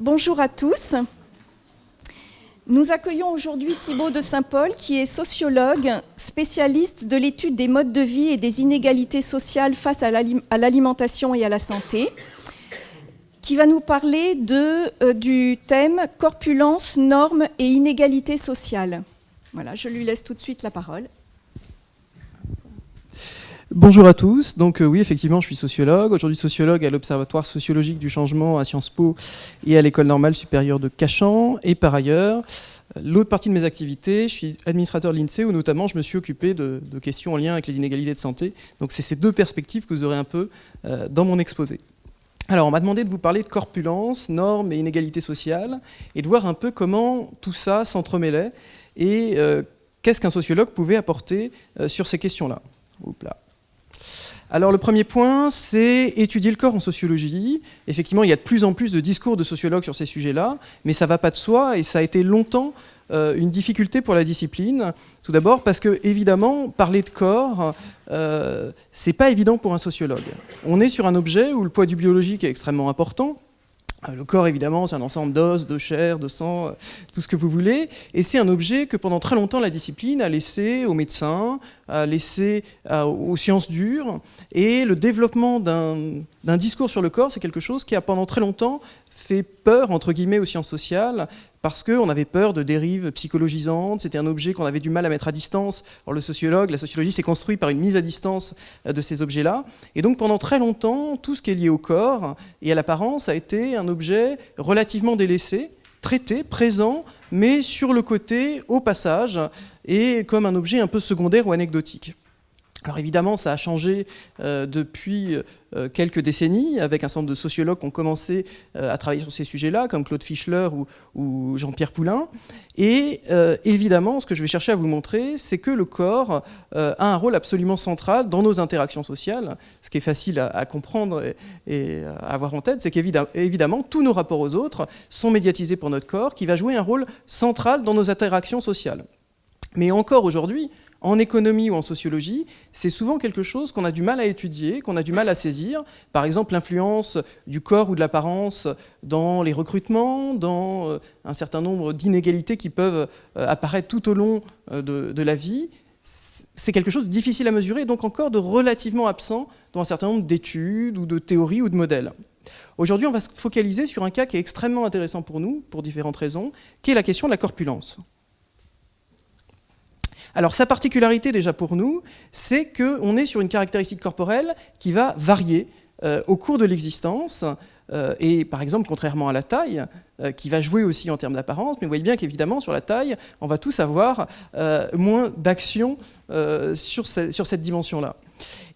Bonjour à tous. Nous accueillons aujourd'hui Thibaut de Saint-Paul, qui est sociologue, spécialiste de l'étude des modes de vie et des inégalités sociales face à l'alimentation et à la santé, qui va nous parler du thème « Corpulence, normes et inégalités sociales ». Voilà, je lui laisse tout de suite la parole. Bonjour à tous, donc oui effectivement je suis sociologue, aujourd'hui sociologue à l'Observatoire sociologique du changement à Sciences Po et à l'École normale supérieure de Cachan, et par ailleurs, l'autre partie de mes activités, je suis administrateur de l'INSEE où notamment je me suis occupé de questions en lien avec les inégalités de santé, donc c'est ces deux perspectives que vous aurez un peu dans mon exposé. Alors on m'a demandé de vous parler de corpulence, normes et inégalités sociales, et de voir un peu comment tout ça s'entremêlait et qu'est-ce qu'un sociologue pouvait apporter sur ces questions-là. Oups là. Alors le premier point, c'est étudier le corps en sociologie. Effectivement, il y a de plus en plus de discours de sociologues sur ces sujets-là, mais ça ne va pas de soi et ça a été longtemps une difficulté pour la discipline. Tout d'abord parce que, évidemment, parler de corps, c'est pas évident pour un sociologue. On est sur un objet où le poids du biologique est extrêmement important. Le corps, évidemment, c'est un ensemble d'os, de chair, de sang, tout ce que vous voulez. Et c'est un objet que pendant très longtemps, la discipline a laissé aux médecins, a laissé aux sciences dures. Et le développement d'un discours sur le corps, c'est quelque chose qui a pendant très longtemps fait peur, entre guillemets, aux sciences sociales, parce qu'on avait peur de dérives psychologisantes, c'était un objet qu'on avait du mal à mettre à distance. Alors la sociologie s'est construite par une mise à distance de ces objets-là. Et donc pendant très longtemps, tout ce qui est lié au corps et à l'apparence a été un objet relativement délaissé, traité, présent, mais sur le côté, au passage, et comme un objet un peu secondaire ou anecdotique. Alors évidemment, ça a changé depuis quelques décennies, avec un certain nombre de sociologues qui ont commencé à travailler sur ces sujets-là, comme Claude Fischler ou Jean-Pierre Poulain. Et évidemment, ce que je vais chercher à vous montrer, c'est que le corps a un rôle absolument central dans nos interactions sociales. Ce qui est facile à comprendre et à avoir en tête, c'est qu'évidemment, tous nos rapports aux autres sont médiatisés pour notre corps, qui va jouer un rôle central dans nos interactions sociales. Mais encore aujourd'hui, en économie ou en sociologie, c'est souvent quelque chose qu'on a du mal à étudier, qu'on a du mal à saisir. Par exemple, l'influence du corps ou de l'apparence dans les recrutements, dans un certain nombre d'inégalités qui peuvent apparaître tout au long de la vie. C'est quelque chose de difficile à mesurer, et donc encore de relativement absent dans un certain nombre d'études ou de théories ou de modèles. Aujourd'hui, on va se focaliser sur un cas qui est extrêmement intéressant pour nous, pour différentes raisons, qui est la question de la corpulence. Alors sa particularité déjà pour nous, c'est qu'on est sur une caractéristique corporelle qui va varier au cours de l'existence, et par exemple, contrairement à la taille, qui va jouer aussi en termes d'apparence, mais vous voyez bien qu'évidemment sur la taille, on va tous avoir moins d'action sur cette dimension-là.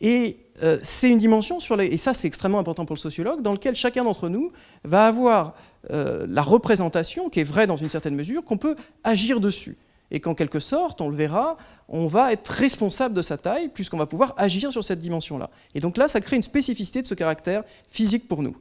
Et c'est une dimension et ça c'est extrêmement important pour le sociologue, dans lequel chacun d'entre nous va avoir la représentation, qui est vraie dans une certaine mesure, qu'on peut agir dessus. Et qu'en quelque sorte, on le verra, on va être responsable de sa taille puisqu'on va pouvoir agir sur cette dimension-là. Et donc là, ça crée une spécificité de ce caractère physique pour nous.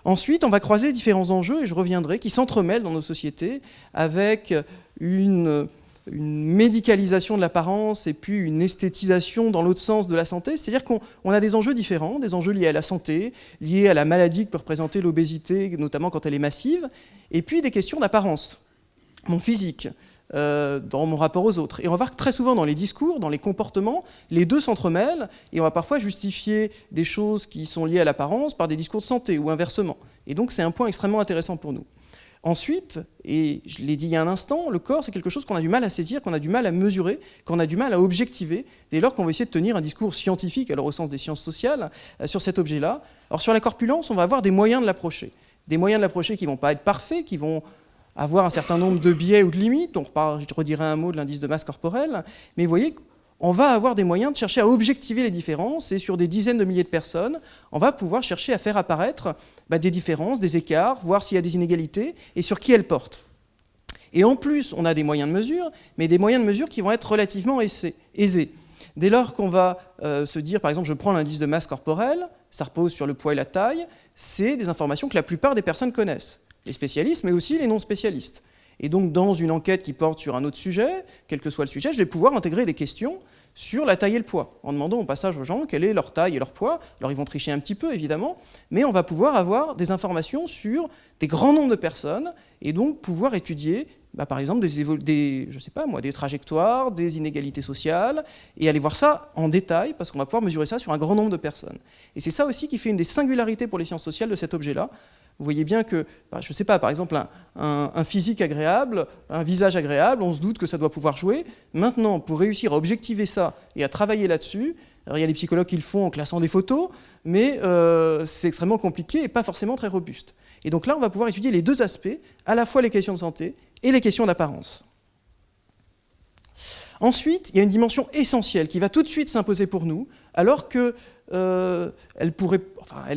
Ensuite, on va croiser différents enjeux, et je reviendrai, qui s'entremêlent dans nos sociétés avec une médicalisation de l'apparence et puis une esthétisation dans l'autre sens de la santé. C'est-à-dire qu'on a des enjeux différents, des enjeux liés à la santé, liés à la maladie que peut représenter l'obésité, notamment quand elle est massive, et puis des questions d'apparence, mon physique, dans mon rapport aux autres. Et on va voir que très souvent dans les discours, dans les comportements, les deux s'entremêlent et on va parfois justifier des choses qui sont liées à l'apparence par des discours de santé ou inversement. Et donc c'est un point extrêmement intéressant pour nous. Ensuite, et je l'ai dit il y a un instant, le corps c'est quelque chose qu'on a du mal à saisir, qu'on a du mal à mesurer, qu'on a du mal à objectiver, dès lors qu'on va essayer de tenir un discours scientifique, alors au sens des sciences sociales, sur cet objet-là. Alors sur la corpulence, on va avoir des moyens de l'approcher. Des moyens de l'approcher qui ne vont pas être parfaits, qui vont avoir un certain nombre de biais ou de limites. Je redirai un mot de l'indice de masse corporelle, mais vous voyez qu'on va avoir des moyens de chercher à objectiver les différences, et sur des dizaines de milliers de personnes, on va pouvoir chercher à faire apparaître des différences, des écarts, voir s'il y a des inégalités, et sur qui elles portent. Et en plus, on a des moyens de mesure, mais des moyens de mesure qui vont être relativement aisés. Dès lors qu'on va se dire, par exemple, je prends l'indice de masse corporelle, ça repose sur le poids et la taille, c'est des informations que la plupart des personnes connaissent. Les spécialistes, mais aussi les non-spécialistes. Et donc, dans une enquête qui porte sur un autre sujet, quel que soit le sujet, je vais pouvoir intégrer des questions sur la taille et le poids, en demandant au passage aux gens quelle est leur taille et leur poids. Alors ils vont tricher un petit peu, évidemment, mais on va pouvoir avoir des informations sur des grands nombres de personnes, et donc pouvoir étudier, par exemple, des trajectoires, des inégalités sociales, et aller voir ça en détail, parce qu'on va pouvoir mesurer ça sur un grand nombre de personnes. Et c'est ça aussi qui fait une des singularités pour les sciences sociales de cet objet-là. Vous voyez bien que, je ne sais pas, par exemple, un physique agréable, un visage agréable, on se doute que ça doit pouvoir jouer. Maintenant, pour réussir à objectiver ça et à travailler là-dessus, alors il y a des psychologues qui le font en classant des photos, mais c'est extrêmement compliqué et pas forcément très robuste. Et donc là, on va pouvoir étudier les deux aspects, à la fois les questions de santé et les questions d'apparence. Ensuite, il y a une dimension essentielle qui va tout de suite s'imposer pour nous, alors que elle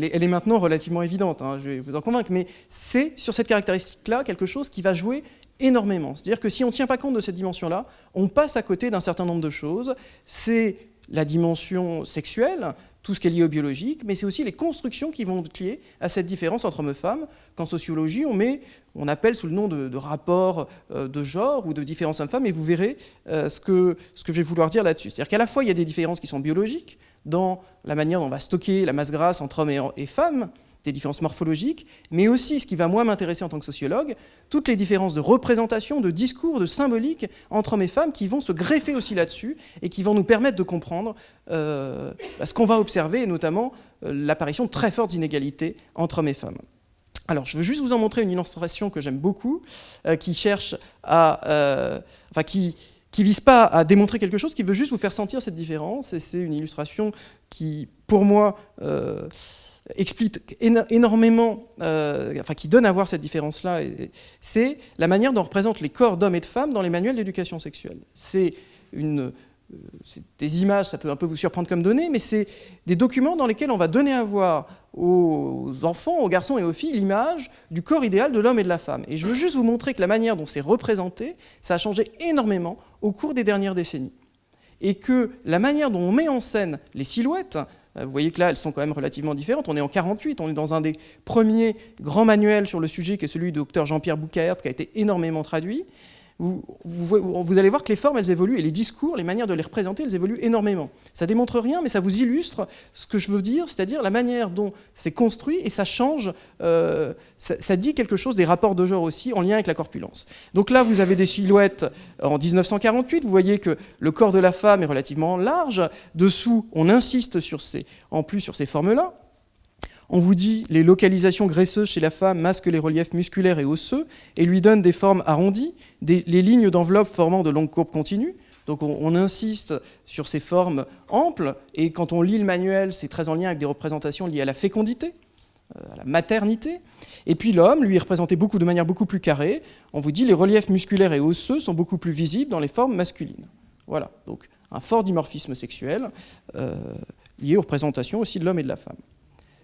est maintenant relativement évidente, hein, je vais vous en convaincre, mais c'est sur cette caractéristique-là quelque chose qui va jouer énormément. C'est-à-dire que si on ne tient pas compte de cette dimension-là, on passe à côté d'un certain nombre de choses. C'est la dimension sexuelle, tout ce qui est lié au biologique, mais c'est aussi les constructions qui vont être liées à cette différence entre hommes et femmes, qu'en sociologie, on appelle sous le nom de rapport de genre ou de différence homme-femme, et vous verrez ce que je vais vouloir dire là-dessus. C'est-à-dire qu'à la fois, il y a des différences qui sont biologiques, dans la manière dont on va stocker la masse grasse entre hommes et femmes, des différences morphologiques, mais aussi, ce qui va moi m'intéresser en tant que sociologue, toutes les différences de représentation, de discours, de symbolique entre hommes et femmes qui vont se greffer aussi là-dessus et qui vont nous permettre de comprendre ce qu'on va observer, et notamment l'apparition très forte d'inégalités entre hommes et femmes. Alors, je veux juste vous en montrer une illustration que j'aime beaucoup, qui cherche qui vise pas à démontrer quelque chose, qui veut juste vous faire sentir cette différence, et c'est une illustration qui, pour moi, explique énormément, qui donne à voir cette différence-là, c'est la manière dont on représente les corps d'hommes et de femmes dans les manuels d'éducation sexuelle. C'est des images, ça peut un peu vous surprendre comme données, mais c'est des documents dans lesquels on va donner à voir aux enfants, aux garçons et aux filles, l'image du corps idéal de l'homme et de la femme. Et je veux juste vous montrer que la manière dont c'est représenté, ça a changé énormément au cours des dernières décennies. Et que la manière dont on met en scène les silhouettes, vous voyez que là, elles sont quand même relativement différentes. On est en 1948, on est dans un des premiers grands manuels sur le sujet, qui est celui du docteur Jean-Pierre Boucaert, qui a été énormément traduit. Vous allez voir que les formes, elles évoluent, et les discours, les manières de les représenter, elles évoluent énormément. Ça démontre rien, mais ça vous illustre ce que je veux dire, c'est-à-dire la manière dont c'est construit, et ça change, ça dit quelque chose des rapports de genre aussi, en lien avec la corpulence. Donc là, vous avez des silhouettes en 1948, vous voyez que le corps de la femme est relativement large, dessous, on insiste en plus sur ces formes-là. On vous dit les localisations graisseuses chez la femme masquent les reliefs musculaires et osseux et lui donnent des formes arrondies, les lignes d'enveloppe formant de longues courbes continues. Donc on insiste sur ces formes amples, et quand on lit le manuel, c'est très en lien avec des représentations liées à la fécondité, à la maternité. Et puis l'homme, lui, est représenté de manière beaucoup plus carrée. On vous dit les reliefs musculaires et osseux sont beaucoup plus visibles dans les formes masculines. Voilà, donc un fort dimorphisme sexuel lié aux représentations aussi de l'homme et de la femme.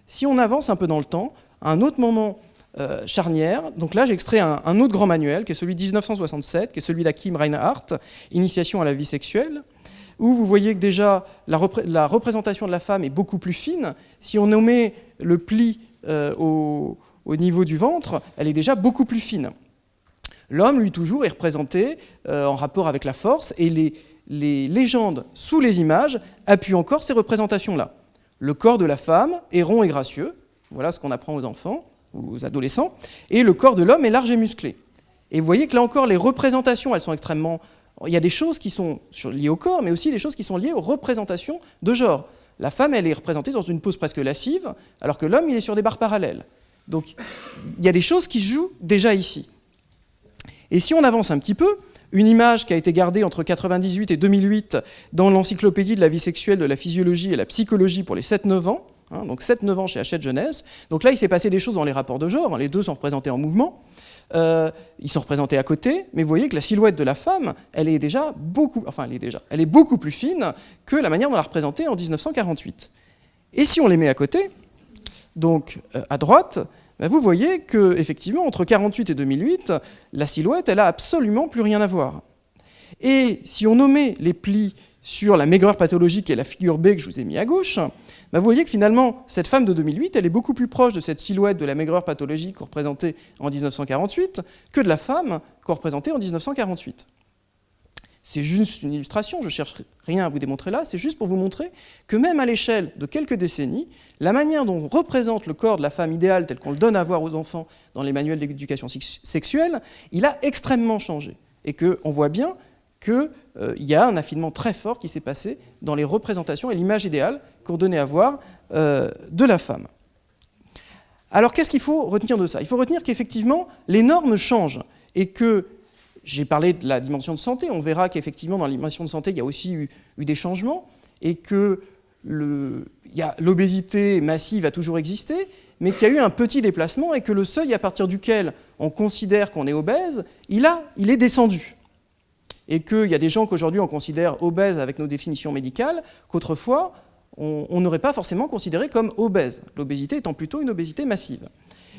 Si on avance un peu dans le temps, à un autre moment charnière, donc là j'ai extrait un autre grand manuel, qui est celui de 1967, qui est celui d'Akim Reinhardt, Initiation à la vie sexuelle, où vous voyez que déjà la représentation de la femme est beaucoup plus fine. Si on nommait le pli au niveau du ventre, elle est déjà beaucoup plus fine. L'homme, lui, toujours, est représenté en rapport avec la force, et les légendes sous les images appuient encore ces représentations-là. Le corps de la femme est rond et gracieux, voilà ce qu'on apprend aux enfants, aux adolescents, et le corps de l'homme est large et musclé. Et vous voyez que là encore, les représentations, elles sont extrêmement... Il y a des choses qui sont liées au corps, mais aussi des choses qui sont liées aux représentations de genre. La femme, elle est représentée dans une pose presque lascive, alors que l'homme, il est sur des barres parallèles. Donc, il y a des choses qui se jouent déjà ici. Et si on avance un petit peu, une image qui a été gardée entre 1998 et 2008 dans l'encyclopédie de la vie sexuelle, de la physiologie et la psychologie pour les 7-9 ans, donc 7-9 ans chez Hachette Jeunesse. Donc là, il s'est passé des choses dans les rapports de genre, les deux sont représentés en mouvement, ils sont représentés à côté, mais vous voyez que la silhouette de la femme, elle est beaucoup plus fine que la manière dont on l'a représentée en 1948. Et si on les met à côté, donc à droite, vous voyez qu'effectivement, entre 1948 et 2008, la silhouette, elle n'a absolument plus rien à voir. Et si on nommait les plis sur la maigreur pathologique et la figure B que je vous ai mis à gauche, vous voyez que finalement, cette femme de 2008, elle est beaucoup plus proche de cette silhouette de la maigreur pathologique représentée en 1948 que de la femme représentée en 1948. C'est juste une illustration, je ne cherche rien à vous démontrer là, c'est juste pour vous montrer que même à l'échelle de quelques décennies, la manière dont on représente le corps de la femme idéale tel qu'on le donne à voir aux enfants dans les manuels d'éducation sexuelle, il a extrêmement changé. Et qu'on voit bien qu'il y a un affinement très fort qui s'est passé dans les représentations et l'image idéale qu'on donnait à voir de la femme. Alors qu'est-ce qu'il faut retenir de ça? Il faut retenir qu'effectivement, les normes changent et que j'ai parlé de la dimension de santé, on verra qu'effectivement dans la dimension de santé, il y a aussi eu des changements et que l'obésité massive a toujours existé, mais qu'il y a eu un petit déplacement et que le seuil à partir duquel on considère qu'on est obèse, il est descendu. Et qu'il y a des gens qu'aujourd'hui on considère obèses avec nos définitions médicales, qu'autrefois on n'aurait pas forcément considéré comme obèse, l'obésité étant plutôt une obésité massive.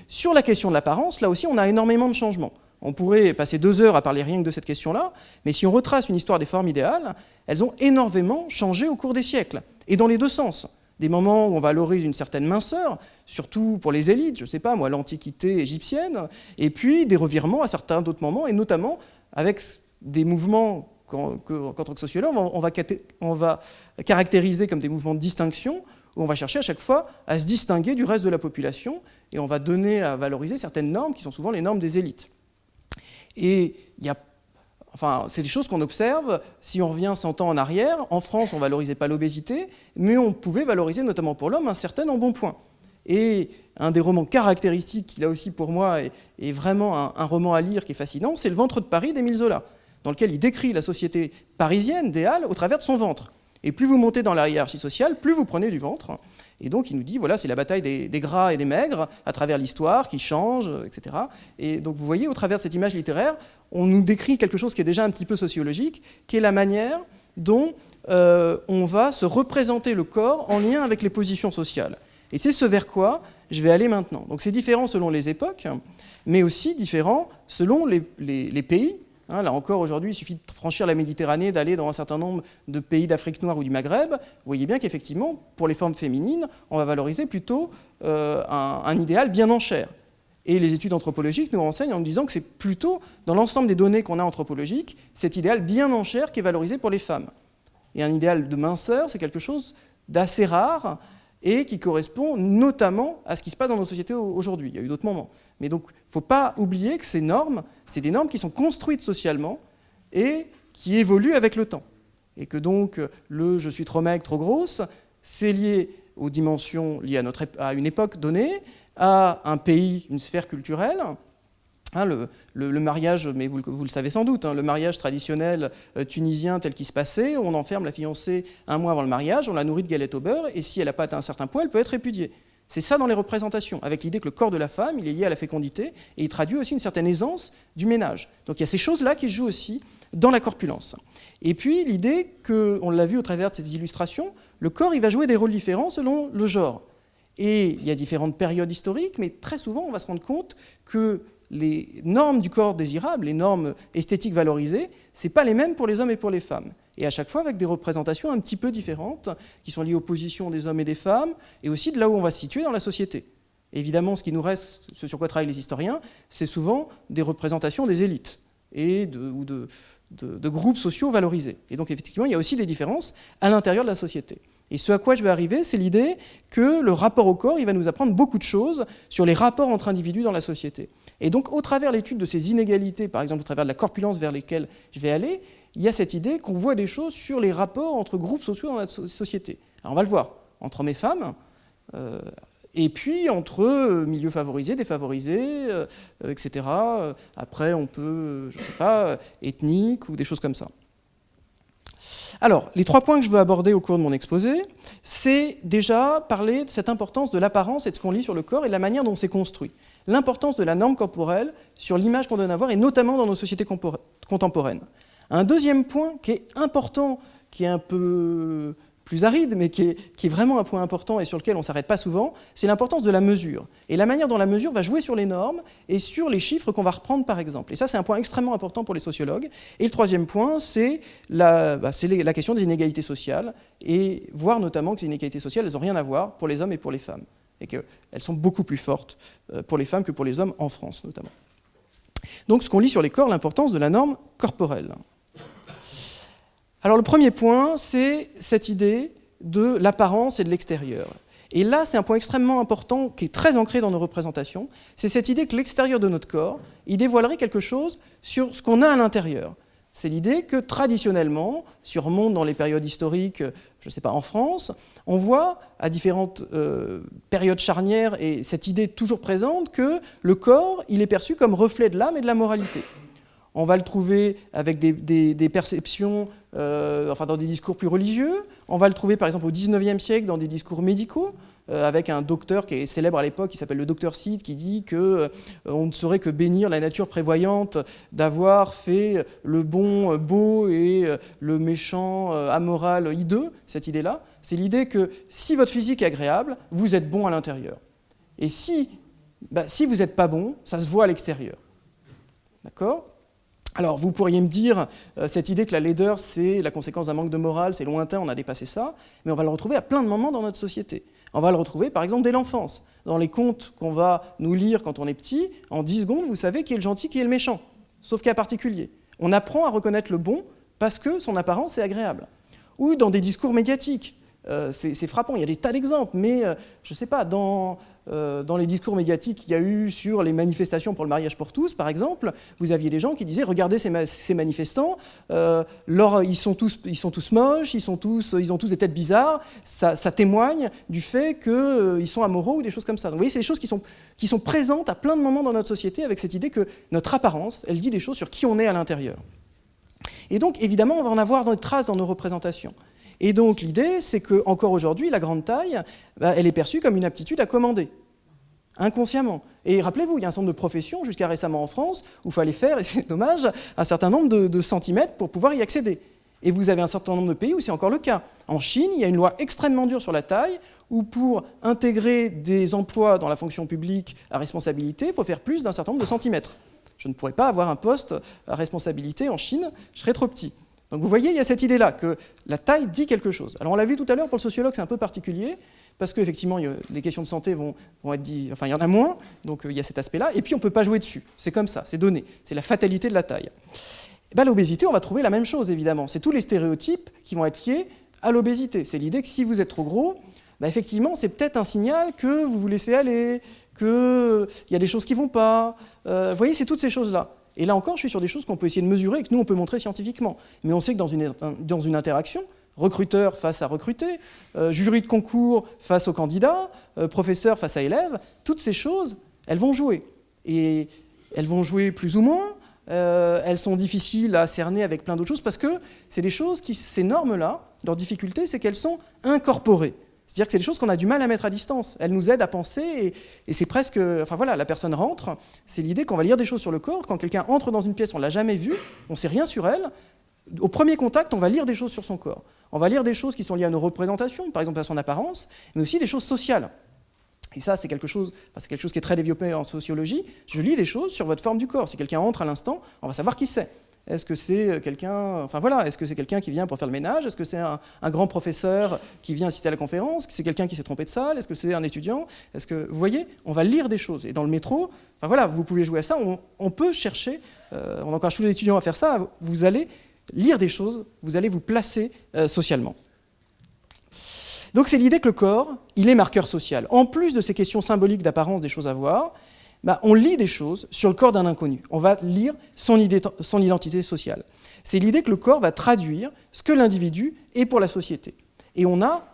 Sur la question de l'apparence, là aussi on a énormément de changements. On pourrait passer 2 heures à parler rien que de cette question-là, mais si on retrace une histoire des formes idéales, elles ont énormément changé au cours des siècles, et dans les deux sens. Des moments où on valorise une certaine minceur, surtout pour les élites, je ne sais pas moi, l'Antiquité égyptienne, et puis des revirements à certains d'autres moments, et notamment avec des mouvements qu'en tant que sociologue, on va caractériser comme des mouvements de distinction, où on va chercher à chaque fois à se distinguer du reste de la population, et on va donner à valoriser certaines normes qui sont souvent les normes des élites. Et c'est des choses qu'on observe, si on revient 100 ans en arrière, en France on ne valorisait pas l'obésité, mais on pouvait valoriser notamment pour l'homme un certain embonpoint. Et un des romans caractéristiques, qui là aussi pour moi est vraiment un roman à lire qui est fascinant, c'est Le ventre de Paris d'Émile Zola, dans lequel il décrit la société parisienne des Halles au travers de son ventre. Et plus vous montez dans la hiérarchie sociale, plus vous prenez du ventre. Et donc il nous dit, voilà, c'est la bataille des gras et des maigres, à travers l'histoire qui change, etc. Et donc vous voyez, au travers de cette image littéraire, on nous décrit quelque chose qui est déjà un petit peu sociologique, qui est la manière dont on va se représenter le corps en lien avec les positions sociales. Et c'est ce vers quoi je vais aller maintenant. Donc c'est différent selon les époques, mais aussi différent selon les pays. Là encore, aujourd'hui, il suffit de franchir la Méditerranée, d'aller dans un certain nombre de pays d'Afrique noire ou du Maghreb. Vous voyez bien qu'effectivement, pour les formes féminines, on va valoriser plutôt un idéal bien en chair. Et les études anthropologiques nous renseignent en nous disant que c'est plutôt, dans l'ensemble des données qu'on a anthropologiques, cet idéal bien en chair qui est valorisé pour les femmes. Et un idéal de minceur, c'est quelque chose d'assez rare et qui correspond notamment à ce qui se passe dans nos sociétés aujourd'hui. Il y a eu d'autres moments. Mais donc, il ne faut pas oublier que ces normes, c'est des normes qui sont construites socialement et qui évoluent avec le temps. Et que donc, le « je suis trop maigre, trop grosse », c'est lié aux dimensions liées à une époque donnée, à un pays, une sphère culturelle. Le mariage, mais vous le savez sans doute, le mariage traditionnel tunisien tel qu'il se passait, on enferme la fiancée un mois avant le mariage, on la nourrit de galettes au beurre, et si elle n'a pas atteint un certain poids, elle peut être répudiée. C'est ça dans les représentations, avec l'idée que le corps de la femme, il est lié à la fécondité, et il traduit aussi une certaine aisance du ménage. Donc il y a ces choses-là qui jouent aussi dans la corpulence. Et puis l'idée on l'a vu au travers de ces illustrations, le corps il va jouer des rôles différents selon le genre. Et il y a différentes périodes historiques, mais très souvent on va se rendre compte que les normes du corps désirable, les normes esthétiques valorisées, ce n'est pas les mêmes pour les hommes et pour les femmes. Et à chaque fois avec des représentations un petit peu différentes, qui sont liées aux positions des hommes et des femmes, et aussi de là où on va se situer dans la société. Et évidemment, ce qui nous reste, ce sur quoi travaillent les historiens, c'est souvent des représentations des élites et de groupes sociaux valorisés. Et donc effectivement, il y a aussi des différences à l'intérieur de la société. Et ce à quoi je vais arriver, c'est l'idée que le rapport au corps, il va nous apprendre beaucoup de choses sur les rapports entre individus dans la société. Et donc, au travers de l'étude de ces inégalités, par exemple au travers de la corpulence vers lesquelles je vais aller, il y a cette idée qu'on voit des choses sur les rapports entre groupes sociaux dans la société. Alors on va le voir, entre hommes et femmes, et puis entre milieux favorisés, défavorisés, etc. Après, on peut, je ne sais pas, ethnique ou des choses comme ça. Alors, les 3 points que je veux aborder au cours de mon exposé, c'est déjà parler de cette importance de l'apparence et de ce qu'on lit sur le corps et de la manière dont c'est construit. L'importance de la norme corporelle sur l'image qu'on donne à voir, et notamment dans nos sociétés contemporaines. Un deuxième point qui est important, qui est un peu plus aride, mais qui est vraiment un point important et sur lequel on ne s'arrête pas souvent, c'est l'importance de la mesure. Et la manière dont la mesure va jouer sur les normes et sur les chiffres qu'on va reprendre par exemple. Et ça, c'est un point extrêmement important pour les sociologues. Et le troisième point, c'est la question des inégalités sociales, et voir notamment que ces inégalités sociales, elles n'ont rien à voir pour les hommes et pour les femmes. Et qu'elles sont beaucoup plus fortes pour les femmes que pour les hommes en France, notamment. Donc, ce qu'on lit sur les corps, l'importance de la norme corporelle. Alors le premier point, c'est cette idée de l'apparence et de l'extérieur. Et là, c'est un point extrêmement important qui est très ancré dans nos représentations, c'est cette idée que l'extérieur de notre corps, il dévoilerait quelque chose sur ce qu'on a à l'intérieur. C'est l'idée que traditionnellement, si on remonte dans les périodes historiques, je ne sais pas, en France, on voit à différentes périodes charnières, et cette idée toujours présente, que le corps, il est perçu comme reflet de l'âme et de la moralité. On va le trouver avec des perceptions, dans des discours plus religieux. On va le trouver par exemple au XIXe siècle dans des discours médicaux, avec un docteur qui est célèbre à l'époque, qui s'appelle le docteur Sid, qui dit qu'on ne saurait que bénir la nature prévoyante d'avoir fait le bon beau et le méchant amoral hideux. Cette idée-là, c'est l'idée que si votre physique est agréable, vous êtes bon à l'intérieur. Et si vous n'êtes pas bon, ça se voit à l'extérieur. D'accord ? Alors, vous pourriez me dire, cette idée que la laideur, c'est la conséquence d'un manque de morale, c'est lointain, on a dépassé ça, mais on va le retrouver à plein de moments dans notre société. On va le retrouver, par exemple, dès l'enfance. Dans les contes qu'on va nous lire quand on est petit, en 10 secondes, vous savez qui est le gentil, qui est le méchant, sauf cas particulier. On apprend à reconnaître le bon parce que son apparence est agréable. Ou dans des discours médiatiques. C'est frappant, il y a des tas d'exemples, mais je ne sais pas, dans les discours médiatiques qu'il y a eu sur les manifestations pour le mariage pour tous, par exemple, vous aviez des gens qui disaient « Regardez ces manifestants, ils sont tous moches, ils ont tous des têtes bizarres, ça témoigne du fait qu'ils sont amoureux » ou des choses comme ça. Donc vous voyez, c'est des choses qui sont présentes à plein de moments dans notre société avec cette idée que notre apparence, elle dit des choses sur qui on est à l'intérieur. Et donc, évidemment, on va en avoir des traces dans nos représentations. Et donc l'idée, c'est qu'encore aujourd'hui, la grande taille, elle est perçue comme une aptitude à commander, inconsciemment. Et rappelez-vous, il y a un certain nombre de professions, jusqu'à récemment en France, où il fallait faire, et c'est dommage, un certain nombre de centimètres pour pouvoir y accéder. Et vous avez un certain nombre de pays où c'est encore le cas. En Chine, il y a une loi extrêmement dure sur la taille, où pour intégrer des emplois dans la fonction publique à responsabilité, il faut faire plus d'un certain nombre de centimètres. Je ne pourrais pas avoir un poste à responsabilité en Chine, je serais trop petit. Donc vous voyez, il y a cette idée-là, que la taille dit quelque chose. Alors on l'a vu tout à l'heure, pour le sociologue, c'est un peu particulier, parce qu'effectivement, les questions de santé vont être dites, enfin il y en a moins, donc il y a cet aspect-là, et puis on ne peut pas jouer dessus. C'est comme ça, c'est donné, c'est la fatalité de la taille. L'obésité, on va trouver la même chose, évidemment. C'est tous les stéréotypes qui vont être liés à l'obésité. C'est l'idée que si vous êtes trop gros, effectivement, c'est peut-être un signal que vous vous laissez aller, qu'il y a des choses qui ne vont pas. Vous voyez, c'est toutes ces choses-là. Et là encore, je suis sur des choses qu'on peut essayer de mesurer et que nous, on peut montrer scientifiquement. Mais on sait que dans une interaction, recruteur face à recruté, jury de concours face aux candidats, professeur face à élèves, toutes ces choses, elles vont jouer. Et elles vont jouer plus ou moins, elles sont difficiles à cerner avec plein d'autres choses, parce que c'est des choses ces normes-là, leur difficulté, c'est qu'elles sont incorporées. C'est-à-dire que c'est des choses qu'on a du mal à mettre à distance. Elles nous aident à penser et c'est presque... Enfin voilà, la personne rentre, c'est l'idée qu'on va lire des choses sur le corps. Quand quelqu'un entre dans une pièce, on ne l'a jamais vue, on ne sait rien sur elle. Au premier contact, on va lire des choses sur son corps. On va lire des choses qui sont liées à nos représentations, par exemple à son apparence, mais aussi des choses sociales. Et ça, c'est quelque chose qui est très développé en sociologie. Je lis des choses sur votre forme du corps. Si quelqu'un entre à l'instant, on va savoir qui c'est. Est-ce que c'est quelqu'un, est-ce que c'est quelqu'un qui vient pour faire le ménage? Est-ce que c'est un grand professeur qui vient assister à la conférence? Est-ce que c'est quelqu'un qui s'est trompé de salle? Est-ce que c'est un étudiant? Est-ce que vous voyez, on va lire des choses. Et dans le métro, vous pouvez jouer à ça. On peut chercher. On encourage tous les étudiants à faire ça. Vous allez lire des choses. Vous allez vous placer socialement. Donc c'est l'idée que le corps, il est marqueur social. En plus de ces questions symboliques d'apparence des choses à voir, on lit des choses sur le corps d'un inconnu. On va lire son identité sociale. C'est l'idée que le corps va traduire ce que l'individu est pour la société. Et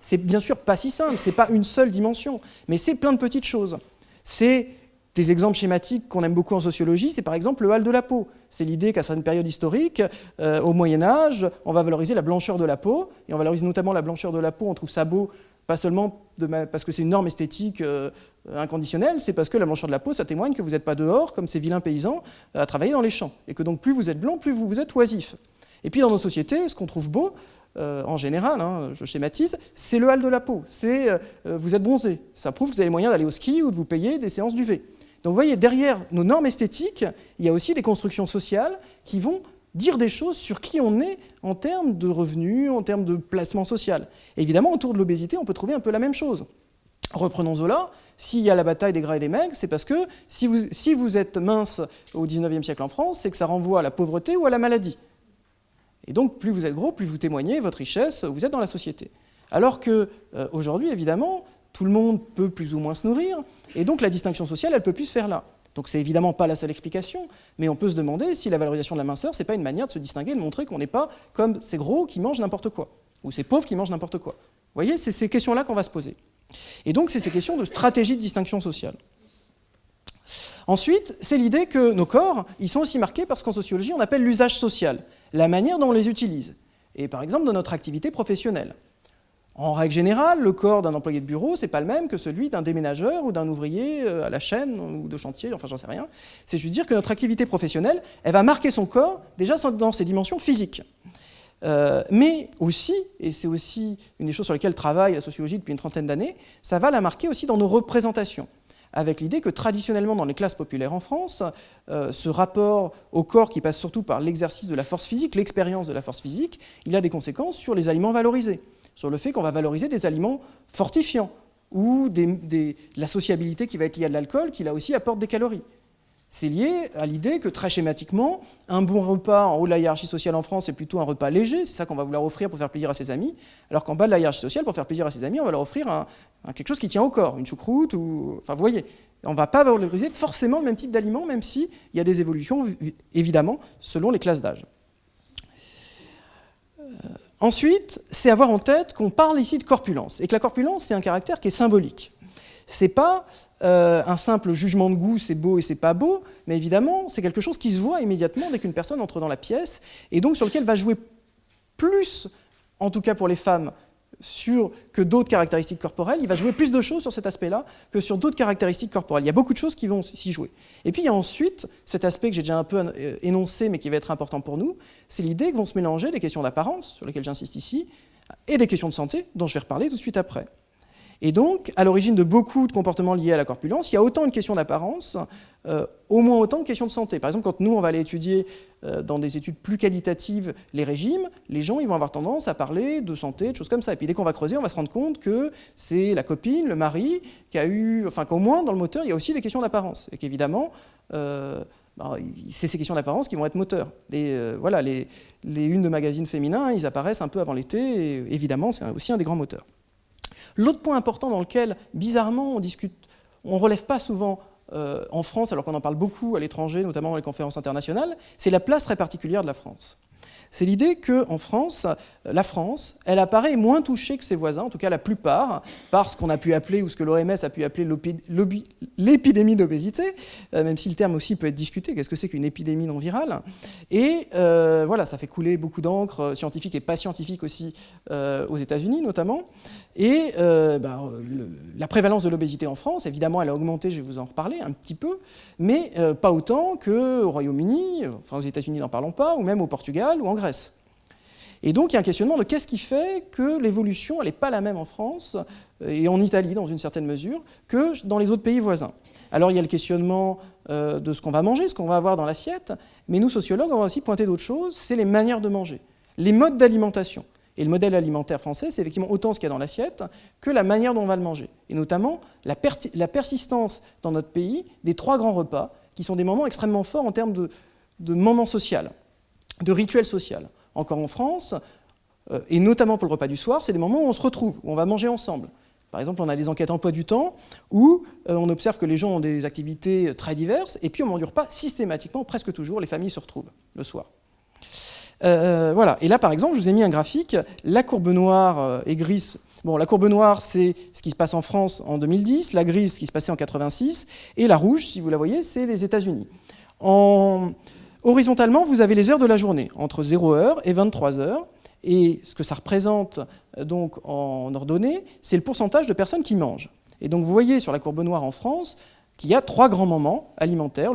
c'est bien sûr pas si simple, c'est pas une seule dimension, mais c'est plein de petites choses. C'est des exemples schématiques qu'on aime beaucoup en sociologie, c'est par exemple le hâle de la peau. C'est l'idée qu'à certaines périodes historiques, au Moyen-Âge, on va valoriser la blancheur de la peau, et on valorise notamment la blancheur de la peau, on trouve ça beau, pas seulement parce que c'est une norme esthétique inconditionnelle, c'est parce que la blancheur de la peau, ça témoigne que vous n'êtes pas dehors, comme ces vilains paysans, à travailler dans les champs. Et que donc plus vous êtes blanc, plus vous êtes oisif. Et puis dans nos sociétés, ce qu'on trouve beau, en général, je schématise, c'est le hâle de la peau. C'est vous êtes bronzé. Ça prouve que vous avez les moyens d'aller au ski ou de vous payer des séances d'UV. Donc vous voyez, derrière nos normes esthétiques, il y a aussi des constructions sociales qui vont dire des choses sur qui on est en termes de revenus, en termes de placement social. Et évidemment, autour de l'obésité, on peut trouver un peu la même chose. Reprenons Zola, s'il y a la bataille des gras et des maigres, c'est parce que si vous êtes mince au XIXe siècle en France, c'est que ça renvoie à la pauvreté ou à la maladie. Et donc, plus vous êtes gros, plus vous témoignez votre richesse, vous êtes dans la société. Alors qu'aujourd'hui, évidemment, tout le monde peut plus ou moins se nourrir, et donc la distinction sociale, elle ne peut plus se faire là. Donc c'est évidemment pas la seule explication, mais on peut se demander si la valorisation de la minceur, c'est pas une manière de se distinguer, de montrer qu'on n'est pas comme ces gros qui mangent n'importe quoi, ou ces pauvres qui mangent n'importe quoi. Vous voyez, c'est ces questions-là qu'on va se poser. Et donc c'est ces questions de stratégie de distinction sociale. Ensuite, c'est l'idée que nos corps, ils sont aussi marqués par ce qu'en sociologie on appelle l'usage social, la manière dont on les utilise, et par exemple dans notre activité professionnelle. En règle générale, le corps d'un employé de bureau, c'est pas le même que celui d'un déménageur ou d'un ouvrier à la chaîne ou de chantier, enfin j'en sais rien. C'est juste dire que notre activité professionnelle, elle va marquer son corps déjà dans ses dimensions physiques. Mais aussi, et c'est aussi une des choses sur lesquelles travaille la sociologie depuis une trentaine d'années, ça va la marquer aussi dans nos représentations, avec l'idée que traditionnellement dans les classes populaires en France, ce rapport au corps qui passe surtout par l'exercice de la force physique, l'expérience de la force physique, il a des conséquences sur les aliments valorisés, sur le fait qu'on va valoriser des aliments fortifiants, ou la sociabilité qui va être liée à de l'alcool, qui là aussi apporte des calories. C'est lié à l'idée que très schématiquement, un bon repas en haut de la hiérarchie sociale en France, c'est plutôt un repas léger, c'est ça qu'on va vouloir offrir pour faire plaisir à ses amis, alors qu'en bas de la hiérarchie sociale, pour faire plaisir à ses amis, on va leur offrir quelque chose qui tient au corps, une choucroute, ou... Enfin, vous voyez, on ne va pas valoriser forcément le même type d'aliment, même s'il y a des évolutions, évidemment, selon les classes d'âge. Ensuite, c'est avoir en tête qu'on parle ici de corpulence, et que la corpulence, c'est un caractère qui est symbolique. C'est pas un simple jugement de goût, c'est beau et c'est pas beau, mais évidemment, c'est quelque chose qui se voit immédiatement dès qu'une personne entre dans la pièce, et donc sur lequel va jouer plus, en tout cas pour les femmes, que d'autres caractéristiques corporelles, il va jouer plus de choses sur cet aspect-là que sur d'autres caractéristiques corporelles. Il y a beaucoup de choses qui vont s'y jouer. Et puis il y a ensuite cet aspect que j'ai déjà un peu énoncé, mais qui va être important pour nous, c'est l'idée que vont se mélanger des questions d'apparence, sur lesquelles j'insiste ici, et des questions de santé, dont je vais reparler tout de suite après. Et donc, à l'origine de beaucoup de comportements liés à la corpulence, il y a autant de questions d'apparence, au moins autant de questions de santé. Par exemple, quand nous, on va aller étudier dans des études plus qualitatives les régimes, les gens ils vont avoir tendance à parler de santé, de choses comme ça. Et puis dès qu'on va creuser, on va se rendre compte que c'est la copine, le mari, qu'au moins dans le moteur, il y a aussi des questions d'apparence. Et qu'évidemment, c'est ces questions d'apparence qui vont être moteurs. Et voilà, les unes de magazines féminins, ils apparaissent un peu avant l'été, et évidemment, c'est aussi un des grands moteurs. L'autre point important dans lequel, bizarrement, on ne relève pas souvent en France, alors qu'on en parle beaucoup à l'étranger, notamment dans les conférences internationales, c'est la place très particulière de la France. C'est l'idée qu'en France, la France, elle apparaît moins touchée que ses voisins, en tout cas la plupart, par ce qu'on a pu appeler, ou ce que l'OMS a pu appeler l'épidémie d'obésité, même si le terme aussi peut être discuté, qu'est-ce que c'est qu'une épidémie non virale? Et voilà, ça fait couler beaucoup d'encre scientifique et pas scientifique aussi aux États-Unis notamment. Et la prévalence de l'obésité en France, évidemment, elle a augmenté, je vais vous en reparler un petit peu, mais pas autant qu'au Royaume-Uni, enfin aux États-Unis n'en parlons pas, ou même au Portugal ou en Grèce. Et donc il y a un questionnement de qu'est-ce qui fait que l'évolution, elle n'est pas la même en France et en Italie dans une certaine mesure que dans les autres pays voisins. Alors il y a le questionnement de ce qu'on va manger, ce qu'on va avoir dans l'assiette, mais nous sociologues, on va aussi pointer d'autres choses, c'est les manières de manger, les modes d'alimentation. Et le modèle alimentaire français, c'est effectivement autant ce qu'il y a dans l'assiette que la manière dont on va le manger. Et notamment la persistance dans notre pays des 3 grands repas, qui sont des moments extrêmement forts en termes de moments sociaux, de rituels sociaux. Encore en France, et notamment pour le repas du soir, c'est des moments où on se retrouve, où on va manger ensemble. Par exemple, on a des enquêtes emploi du temps où on observe que les gens ont des activités très diverses, et puis au moment du repas, systématiquement, presque toujours, les familles se retrouvent le soir. Voilà. Et là, par exemple, je vous ai mis un graphique. La courbe noire et grise. Bon, la courbe noire, c'est ce qui se passe en France en 2010. La grise, ce qui se passait en 86. Et la rouge, si vous la voyez, c'est les États-Unis. Horizontalement, vous avez les heures de la journée, entre 0h et 23h. Et ce que ça représente donc en ordonnée, c'est le pourcentage de personnes qui mangent. Et donc, vous voyez sur la courbe noire en France qu'il y a 3 grands moments alimentaires.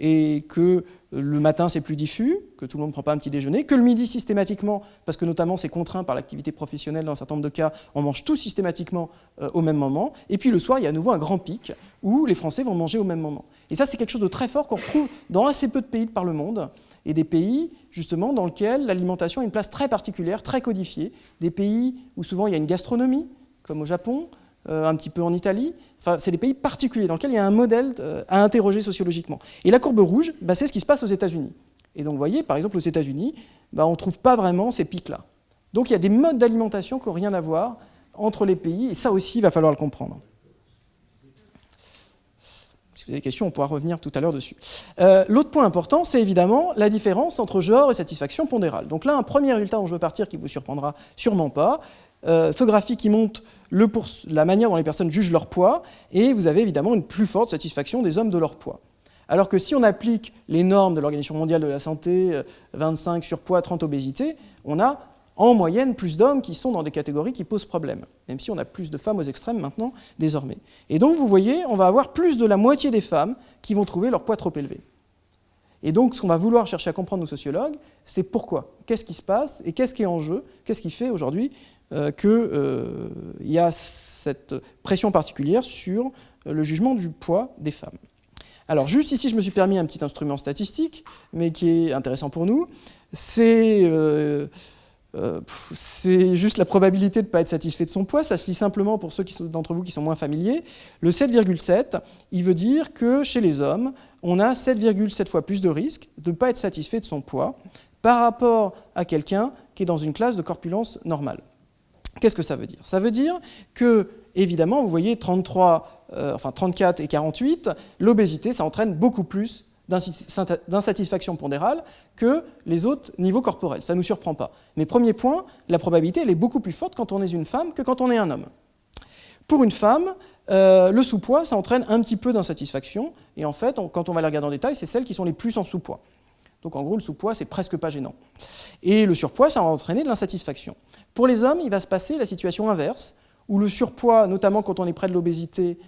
Et que le matin, c'est plus diffus, que tout le monde ne prend pas un petit déjeuner, que le midi, systématiquement, parce que notamment c'est contraint par l'activité professionnelle dans un certain nombre de cas, on mange tout systématiquement au même moment, et puis le soir, il y a à nouveau un grand pic, où les Français vont manger au même moment. Et ça, c'est quelque chose de très fort qu'on retrouve dans assez peu de pays par le monde, et des pays, justement, dans lesquels l'alimentation a une place très particulière, très codifiée, des pays où souvent il y a une gastronomie, comme au Japon, un petit peu en Italie. Enfin, c'est des pays particuliers dans lesquels il y a un modèle à interroger sociologiquement. Et la courbe rouge, c'est ce qui se passe aux États-Unis. Et donc vous voyez, par exemple aux États-Unis, on ne trouve pas vraiment ces pics-là. Donc il y a des modes d'alimentation qui n'ont rien à voir entre les pays, et ça aussi, il va falloir le comprendre. Si vous avez des questions, on pourra revenir tout à l'heure dessus. L'autre point important, c'est évidemment la différence entre genre et satisfaction pondérale. Donc là, un premier résultat dont je veux partir qui ne vous surprendra sûrement pas, ce graphique qui montre la manière dont les personnes jugent leur poids, et vous avez évidemment une plus forte satisfaction des hommes de leur poids. Alors que si on applique les normes de l'Organisation mondiale de la santé, 25 surpoids, 30 obésité, on a en moyenne plus d'hommes qui sont dans des catégories qui posent problème, même si on a plus de femmes aux extrêmes maintenant, désormais. Et donc, vous voyez, on va avoir plus de la moitié des femmes qui vont trouver leur poids trop élevé. Et donc, ce qu'on va vouloir chercher à comprendre, nous sociologues, c'est pourquoi, qu'est-ce qui se passe et qu'est-ce qui est en jeu, qu'est-ce qui fait aujourd'hui qu'il y a cette pression particulière sur le jugement du poids des femmes. Alors, juste ici, je me suis permis un petit instrument statistique, mais qui est intéressant pour nous. C'est juste la probabilité de ne pas être satisfait de son poids. Ça se lit simplement pour ceux d'entre vous qui sont moins familiers. Le 7,7, il veut dire que chez les hommes, on a 7,7 fois plus de risques de ne pas être satisfait de son poids par rapport à quelqu'un qui est dans une classe de corpulence normale. Qu'est-ce que ça veut dire? Ça veut dire que, évidemment, vous voyez 34 et 48, l'obésité, ça entraîne beaucoup plus d'insatisfaction pondérale que les autres niveaux corporels. Ça ne nous surprend pas. Mais premier point, la probabilité, elle est beaucoup plus forte quand on est une femme que quand on est un homme. Pour une femme, le sous-poids, ça entraîne un petit peu d'insatisfaction. Et en fait, quand on va les regarder en détail, c'est celles qui sont les plus en sous-poids. Donc en gros, le sous-poids, c'est presque pas gênant. Et le surpoids, ça va entraîner de l'insatisfaction. Pour les hommes, il va se passer la situation inverse, où le surpoids, notamment quand on est près de l'obésité,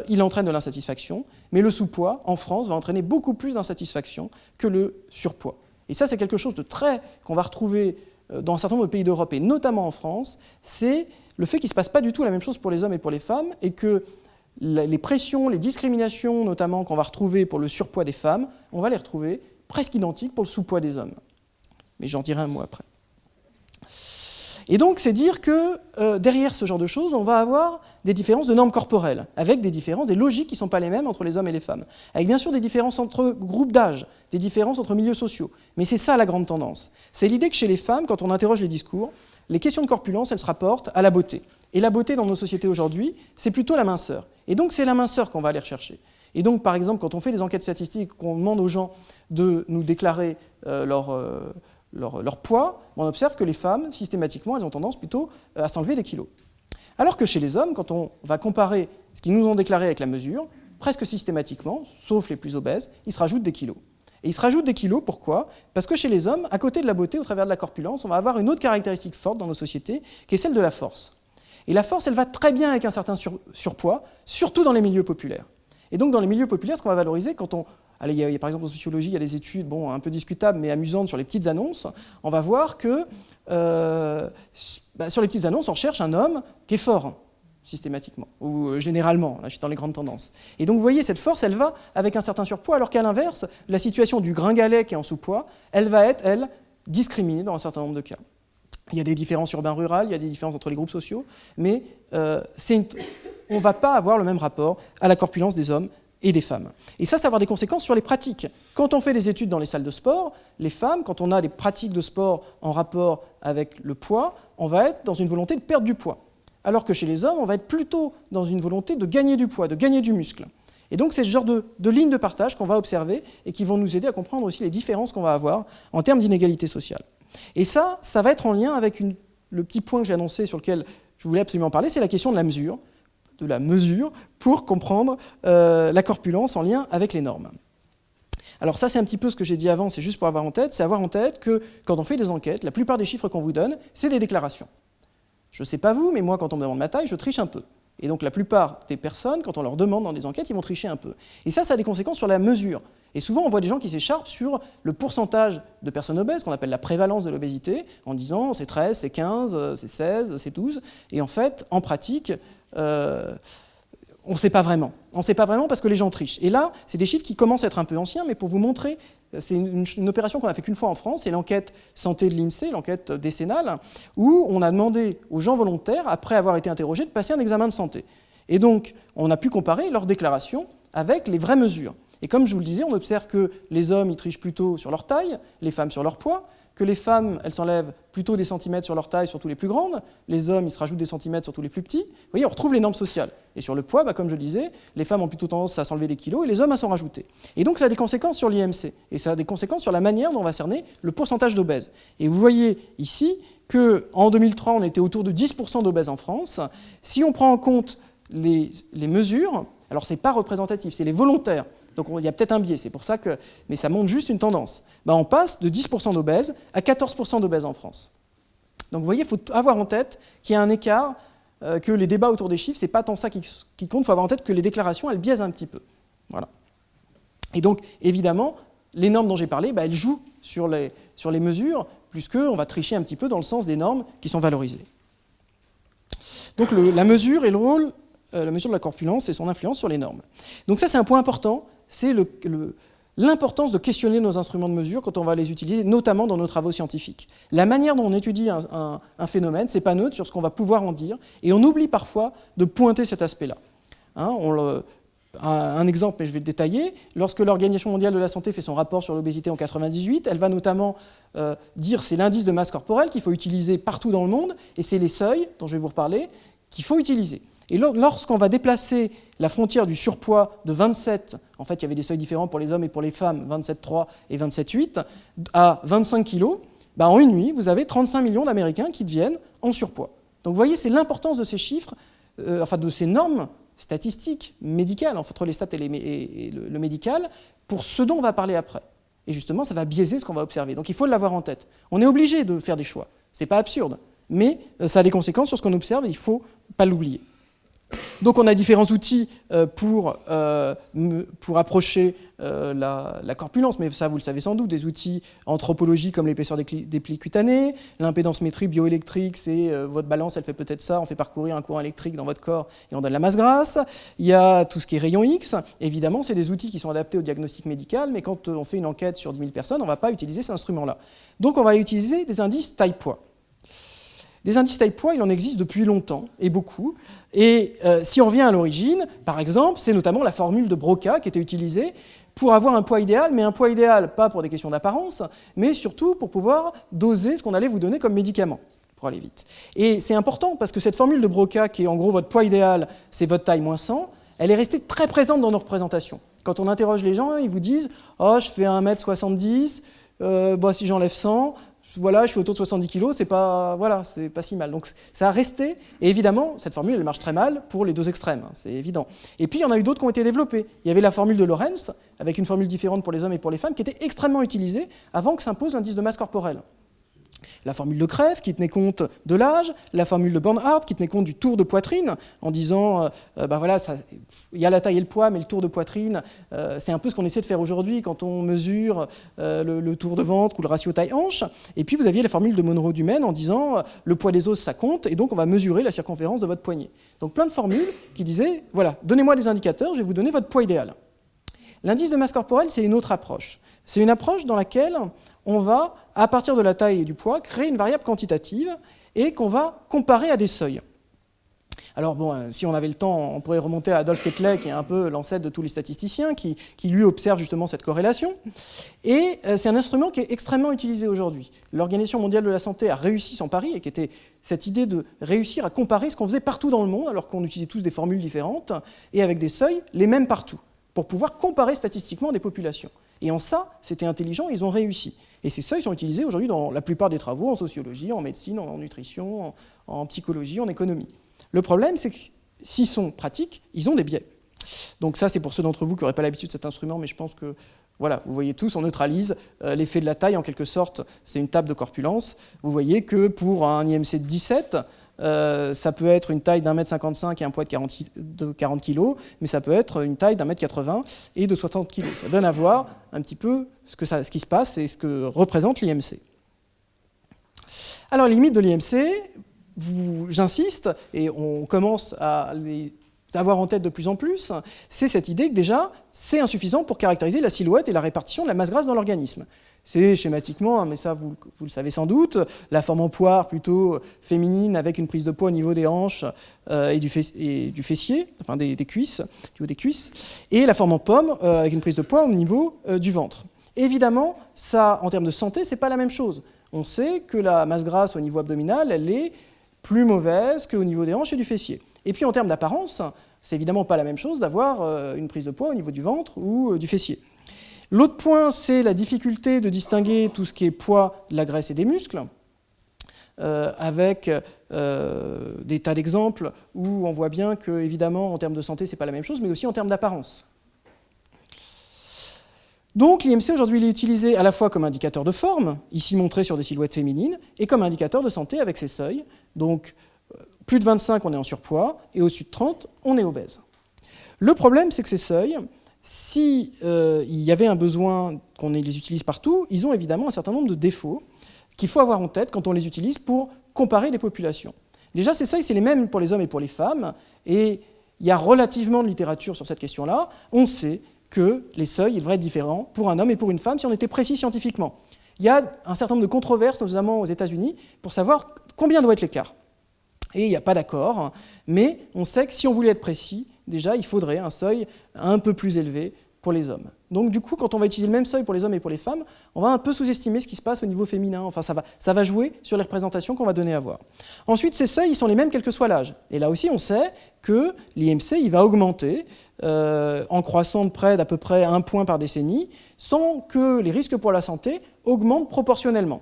il entraîne de l'insatisfaction, mais le sous-poids, en France, va entraîner beaucoup plus d'insatisfaction que le surpoids. Et ça, c'est quelque chose de très qu'on va retrouver dans un certain nombre de pays d'Europe, et notamment en France, c'est le fait qu'il ne se passe pas du tout la même chose pour les hommes et pour les femmes, et que les pressions, les discriminations, notamment qu'on va retrouver pour le surpoids des femmes, on va les retrouver presque identiques pour le sous-poids des hommes. Mais j'en dirai un mot après. Et donc, c'est dire que derrière ce genre de choses, on va avoir des différences de normes corporelles, avec des différences, des logiques qui ne sont pas les mêmes entre les hommes et les femmes, avec bien sûr des différences entre groupes d'âge, des différences entre milieux sociaux. Mais c'est ça la grande tendance. C'est l'idée que chez les femmes, quand on interroge les discours, les questions de corpulence, elles se rapportent à la beauté. Et la beauté dans nos sociétés aujourd'hui, c'est plutôt la minceur. Et donc, c'est la minceur qu'on va aller rechercher. Et donc, par exemple, quand on fait des enquêtes statistiques, qu'on demande aux gens de nous déclarer leur poids, on observe que les femmes, systématiquement, elles ont tendance plutôt à s'enlever des kilos. Alors que chez les hommes, quand on va comparer ce qu'ils nous ont déclaré avec la mesure, presque systématiquement, sauf les plus obèses, ils se rajoutent des kilos. Et ils se rajoutent des kilos, pourquoi? Parce que chez les hommes, à côté de la beauté, au travers de la corpulence, on va avoir une autre caractéristique forte dans nos sociétés, qui est celle de la force. Et la force, elle va très bien avec un certain surpoids, surtout dans les milieux populaires. Et donc, dans les milieux populaires, ce qu'on va valoriser, quand on... Allez, il y a, par exemple, en sociologie, il y a des études un peu discutables, mais amusantes sur les petites annonces. On va voir que sur les petites annonces, on recherche un homme qui est fort, systématiquement, ou généralement. Là, je suis dans les grandes tendances. Et donc, vous voyez, cette force, elle va avec un certain surpoids, alors qu'à l'inverse, la situation du gringalet qui est en sous-poids, elle va être, elle, discriminée dans un certain nombre de cas. Il y a des différences urbain-rural, il y a des différences entre les groupes sociaux, mais on ne va pas avoir le même rapport à la corpulence des hommes et des femmes. Et ça va avoir des conséquences sur les pratiques. Quand on fait des études dans les salles de sport, les femmes, quand on a des pratiques de sport en rapport avec le poids, on va être dans une volonté de perdre du poids. Alors que chez les hommes, on va être plutôt dans une volonté de gagner du poids, de gagner du muscle. Et donc c'est ce genre de lignes de partage qu'on va observer et qui vont nous aider à comprendre aussi les différences qu'on va avoir en termes d'inégalité sociale. Et ça va être en lien avec le petit point que j'ai annoncé sur lequel je voulais absolument parler, c'est la question de la mesure pour comprendre la corpulence en lien avec les normes. Alors ça, c'est un petit peu ce que j'ai dit avant, c'est juste pour avoir en tête, c'est avoir en tête que quand on fait des enquêtes, la plupart des chiffres qu'on vous donne, c'est des déclarations. Je ne sais pas vous, mais moi, quand on me demande ma taille, je triche un peu. Et donc la plupart des personnes, quand on leur demande dans des enquêtes, ils vont tricher un peu. Et ça a des conséquences sur la mesure. Et souvent, on voit des gens qui s'écharpent sur le pourcentage de personnes obèses, qu'on appelle la prévalence de l'obésité, en disant c'est 13, c'est 15, c'est 16, c'est 12. Et en fait, en pratique, on ne sait pas vraiment. On ne sait pas vraiment parce que les gens trichent. Et là, c'est des chiffres qui commencent à être un peu anciens, mais pour vous montrer, c'est une opération qu'on a fait qu'une fois en France, c'est l'enquête santé de l'INSEE, l'enquête décennale, où on a demandé aux gens volontaires, après avoir été interrogés, de passer un examen de santé. Et donc, on a pu comparer leurs déclarations avec les vraies mesures. Et comme je vous le disais, on observe que les hommes, ils trichent plutôt sur leur taille, les femmes sur leur poids, que les femmes, elles s'enlèvent plutôt des centimètres sur leur taille, surtout les plus grandes, les hommes, ils se rajoutent des centimètres, surtout les plus petits. Vous voyez, on retrouve les normes sociales. Et sur le poids, comme je le disais, les femmes ont plutôt tendance à s'enlever des kilos et les hommes à s'en rajouter. Et donc ça a des conséquences sur l'IMC, et ça a des conséquences sur la manière dont on va cerner le pourcentage d'obèses. Et vous voyez ici qu'en 2003, on était autour de 10% d'obèses en France. Si on prend en compte les mesures, alors ce n'est pas représentatif, c'est les volontaires. Donc il y a peut-être un biais, c'est pour ça que... Mais ça montre juste une tendance. On passe de 10% d'obèses à 14% d'obèses en France. Donc vous voyez, il faut avoir en tête qu'il y a un écart, que les débats autour des chiffres, ce n'est pas tant ça qui compte, il faut avoir en tête que les déclarations, elles biaisent un petit peu. Voilà. Et donc, évidemment, les normes dont j'ai parlé, elles jouent sur les mesures, puisqu'on va tricher un petit peu dans le sens des normes qui sont valorisées. Donc la mesure et le rôle, la mesure de la corpulence et son influence sur les normes. Donc ça, c'est un point important, c'est l'importance de questionner nos instruments de mesure quand on va les utiliser, notamment dans nos travaux scientifiques. La manière dont on étudie un phénomène, c'est pas neutre sur ce qu'on va pouvoir en dire, et on oublie parfois de pointer cet aspect-là. Un exemple, mais je vais le détailler, lorsque l'Organisation mondiale de la santé fait son rapport sur l'obésité en 1998, elle va notamment dire c'est l'indice de masse corporelle qu'il faut utiliser partout dans le monde, et c'est les seuils, dont je vais vous reparler, qu'il faut utiliser. Et lorsqu'on va déplacer la frontière du surpoids de 27, en fait il y avait des seuils différents pour les hommes et pour les femmes, 27,3 et 27,8, à 25 kg, en une nuit, vous avez 35 millions d'Américains qui deviennent en surpoids. Donc vous voyez, c'est l'importance de ces chiffres, de ces normes statistiques, médicales, entre les stats et le médical, pour ce dont on va parler après. Et justement, ça va biaiser ce qu'on va observer. Donc il faut l'avoir en tête. On est obligé de faire des choix. Ce n'est pas absurde, mais ça a des conséquences sur ce qu'on observe et il ne faut pas l'oublier. Donc on a différents outils pour approcher la corpulence, mais ça vous le savez sans doute, des outils anthropologiques comme l'épaisseur des plis cutanés, l'impédancemétrie bioélectrique, c'est votre balance, elle fait peut-être ça, on fait parcourir un courant électrique dans votre corps et on donne la masse grasse. Il y a tout ce qui est rayon X, évidemment c'est des outils qui sont adaptés au diagnostic médical, mais quand on fait une enquête sur 10 000 personnes, on ne va pas utiliser ces instruments-là. Donc on va utiliser des indices taille-poids. Des indices taille-poids, il en existe depuis longtemps, et beaucoup. Et si on revient à l'origine, par exemple, c'est notamment la formule de Broca qui était utilisée pour avoir un poids idéal, mais un poids idéal pas pour des questions d'apparence, mais surtout pour pouvoir doser ce qu'on allait vous donner comme médicament, pour aller vite. Et c'est important parce que cette formule de Broca, qui est en gros votre poids idéal, c'est votre taille moins 100, elle est restée très présente dans nos représentations. Quand on interroge les gens, ils vous disent « Oh, je fais 1m70, si j'enlève 100... » Voilà, je suis autour de 70 kg, c'est pas si mal. Donc ça a resté, et évidemment, cette formule, elle marche très mal pour les deux extrêmes, c'est évident. Et puis, il y en a eu d'autres qui ont été développées. Il y avait la formule de Lorentz, avec une formule différente pour les hommes et pour les femmes, qui était extrêmement utilisée avant que s'impose l'indice de masse corporelle. La formule de Krefft qui tenait compte de l'âge, la formule de Bernhardt qui tenait compte du tour de poitrine, en disant, il y a la taille et le poids, mais le tour de poitrine, c'est un peu ce qu'on essaie de faire aujourd'hui quand on mesure le tour de ventre ou le ratio taille-hanche. Et puis vous aviez la formule de Monro-Dumaine en disant, le poids des os, ça compte, et donc on va mesurer la circonférence de votre poignet. Donc plein de formules qui disaient, voilà, donnez-moi des indicateurs, je vais vous donner votre poids idéal. L'indice de masse corporelle, c'est une autre approche. C'est une approche dans laquelle on va, à partir de la taille et du poids, créer une variable quantitative et qu'on va comparer à des seuils. Alors bon, si on avait le temps, on pourrait remonter à Adolf Kettler, qui est un peu l'ancêtre de tous les statisticiens, qui lui observe justement cette corrélation. Et c'est un instrument qui est extrêmement utilisé aujourd'hui. L'Organisation mondiale de la santé a réussi son pari, et qui était cette idée de réussir à comparer ce qu'on faisait partout dans le monde, alors qu'on utilisait tous des formules différentes, et avec des seuils, les mêmes partout, pour pouvoir comparer statistiquement des populations. Et en ça, c'était intelligent, ils ont réussi. Et ces seuils sont utilisés aujourd'hui dans la plupart des travaux, en sociologie, en médecine, en nutrition, en psychologie, en économie. Le problème, c'est que s'ils sont pratiques, ils ont des biais. Donc ça, c'est pour ceux d'entre vous qui n'auraient pas l'habitude de cet instrument, mais je pense que, voilà, vous voyez tous, on neutralise l'effet de la taille, en quelque sorte, c'est une table de corpulence. Vous voyez que pour un IMC de 17, ça peut être une taille d'1m55 et un poids de 40 kg, mais ça peut être une taille d'1m80 et de 60 kg. Ça donne à voir un petit peu ce qui se passe et ce que représente l'IMC. Alors, les limites de l'IMC, j'insiste, et on commence à les avoir en tête de plus en plus, c'est cette idée que déjà, c'est insuffisant pour caractériser la silhouette et la répartition de la masse grasse dans l'organisme. C'est schématiquement, mais ça vous le savez sans doute, la forme en poire plutôt féminine avec une prise de poids au niveau des hanches et du fessier, enfin des cuisses, du haut des cuisses, et la forme en pomme avec une prise de poids au niveau du ventre. Évidemment, ça, en termes de santé, c'est pas la même chose. On sait que la masse grasse au niveau abdominal, elle est plus mauvaise qu'au niveau des hanches et du fessier. Et puis en termes d'apparence, c'est évidemment pas la même chose d'avoir une prise de poids au niveau du ventre ou du fessier. L'autre point, c'est la difficulté de distinguer tout ce qui est poids de la graisse et des muscles, avec des tas d'exemples où on voit bien que, évidemment, en termes de santé, c'est pas la même chose, mais aussi en termes d'apparence. Donc l'IMC aujourd'hui il est utilisé à la fois comme indicateur de forme, ici montré sur des silhouettes féminines, et comme indicateur de santé avec ses seuils. Donc plus de 25, on est en surpoids, et au-dessus de 30, on est obèse. Le problème, c'est que ces seuils, si il y avait un besoin qu'on les utilise partout, ils ont évidemment un certain nombre de défauts qu'il faut avoir en tête quand on les utilise pour comparer les populations. Déjà, ces seuils, c'est les mêmes pour les hommes et pour les femmes, et il y a relativement de littérature sur cette question-là. On sait que les seuils devraient être différents pour un homme et pour une femme si on était précis scientifiquement. Il y a un certain nombre de controverses, notamment aux États-Unis, pour savoir combien doit être l'écart. Et il n'y a pas d'accord, mais on sait que si on voulait être précis, déjà, il faudrait un seuil un peu plus élevé pour les hommes. Donc du coup, quand on va utiliser le même seuil pour les hommes et pour les femmes, on va un peu sous-estimer ce qui se passe au niveau féminin. Enfin, ça va jouer sur les représentations qu'on va donner à voir. Ensuite, ces seuils, ils sont les mêmes quel que soit l'âge. Et là aussi, on sait que l'IMC, il va augmenter en croissant de près d'à peu près 1 point par décennie, sans que les risques pour la santé augmentent proportionnellement.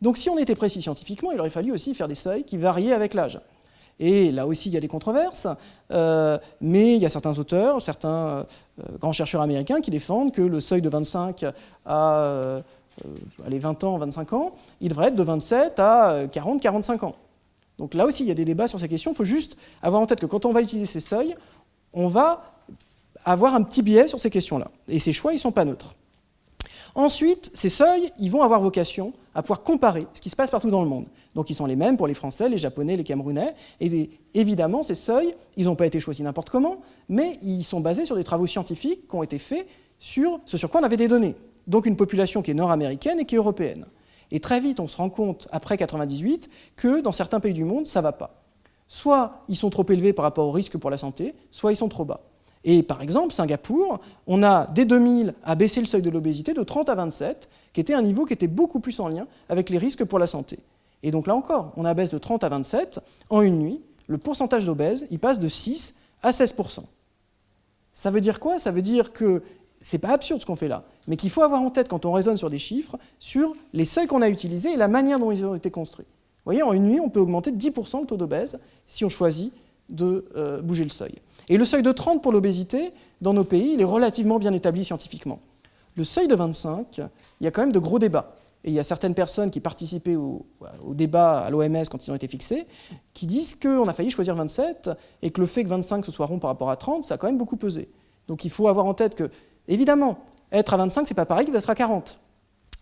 Donc si on était précis scientifiquement, il aurait fallu aussi faire des seuils qui variaient avec l'âge. Et là aussi, il y a des controverses, mais il y a certains auteurs, certains grands chercheurs américains qui défendent que le seuil de 25 à 20 ans, 25 ans, il devrait être de 27 à 40, 45 ans. Donc là aussi, il y a des débats sur ces questions. Il faut juste avoir en tête que quand on va utiliser ces seuils, on va avoir un petit biais sur ces questions-là. Et ces choix, ils ne sont pas neutres. Ensuite, ces seuils, ils vont avoir vocation à pouvoir comparer ce qui se passe partout dans le monde. Donc ils sont les mêmes pour les Français, les Japonais, les Camerounais. Et évidemment, ces seuils, ils n'ont pas été choisis n'importe comment, mais ils sont basés sur des travaux scientifiques qui ont été faits sur ce sur quoi on avait des données. Donc une population qui est nord-américaine et qui est européenne. Et très vite, on se rend compte, après 98, que dans certains pays du monde, ça ne va pas. Soit ils sont trop élevés par rapport au risque pour la santé, soit ils sont trop bas. Et par exemple, Singapour, on a dès 2000 à baisser le seuil de l'obésité de 30 à 27, qui était un niveau qui était beaucoup plus en lien avec les risques pour la santé. Et donc là encore, on abaisse de 30 à 27, en une nuit, le pourcentage d'obèses, il passe de 6 à 16%. Ça veut dire quoi? Ça veut dire que c'est pas absurde ce qu'on fait là, mais qu'il faut avoir en tête quand on raisonne sur des chiffres, sur les seuils qu'on a utilisés et la manière dont ils ont été construits. Vous voyez, en une nuit, on peut augmenter de 10% le taux d'obèse si on choisit de bouger le seuil. Et le seuil de 30 pour l'obésité, dans nos pays, il est relativement bien établi scientifiquement. Le seuil de 25, il y a quand même de gros débats. Et il y a certaines personnes qui participaient au débat à l'OMS quand ils ont été fixés, qui disent qu'on a failli choisir 27, et que le fait que 25 se soit rond par rapport à 30, ça a quand même beaucoup pesé. Donc il faut avoir en tête que, évidemment, être à 25, c'est pas pareil que d'être à 40.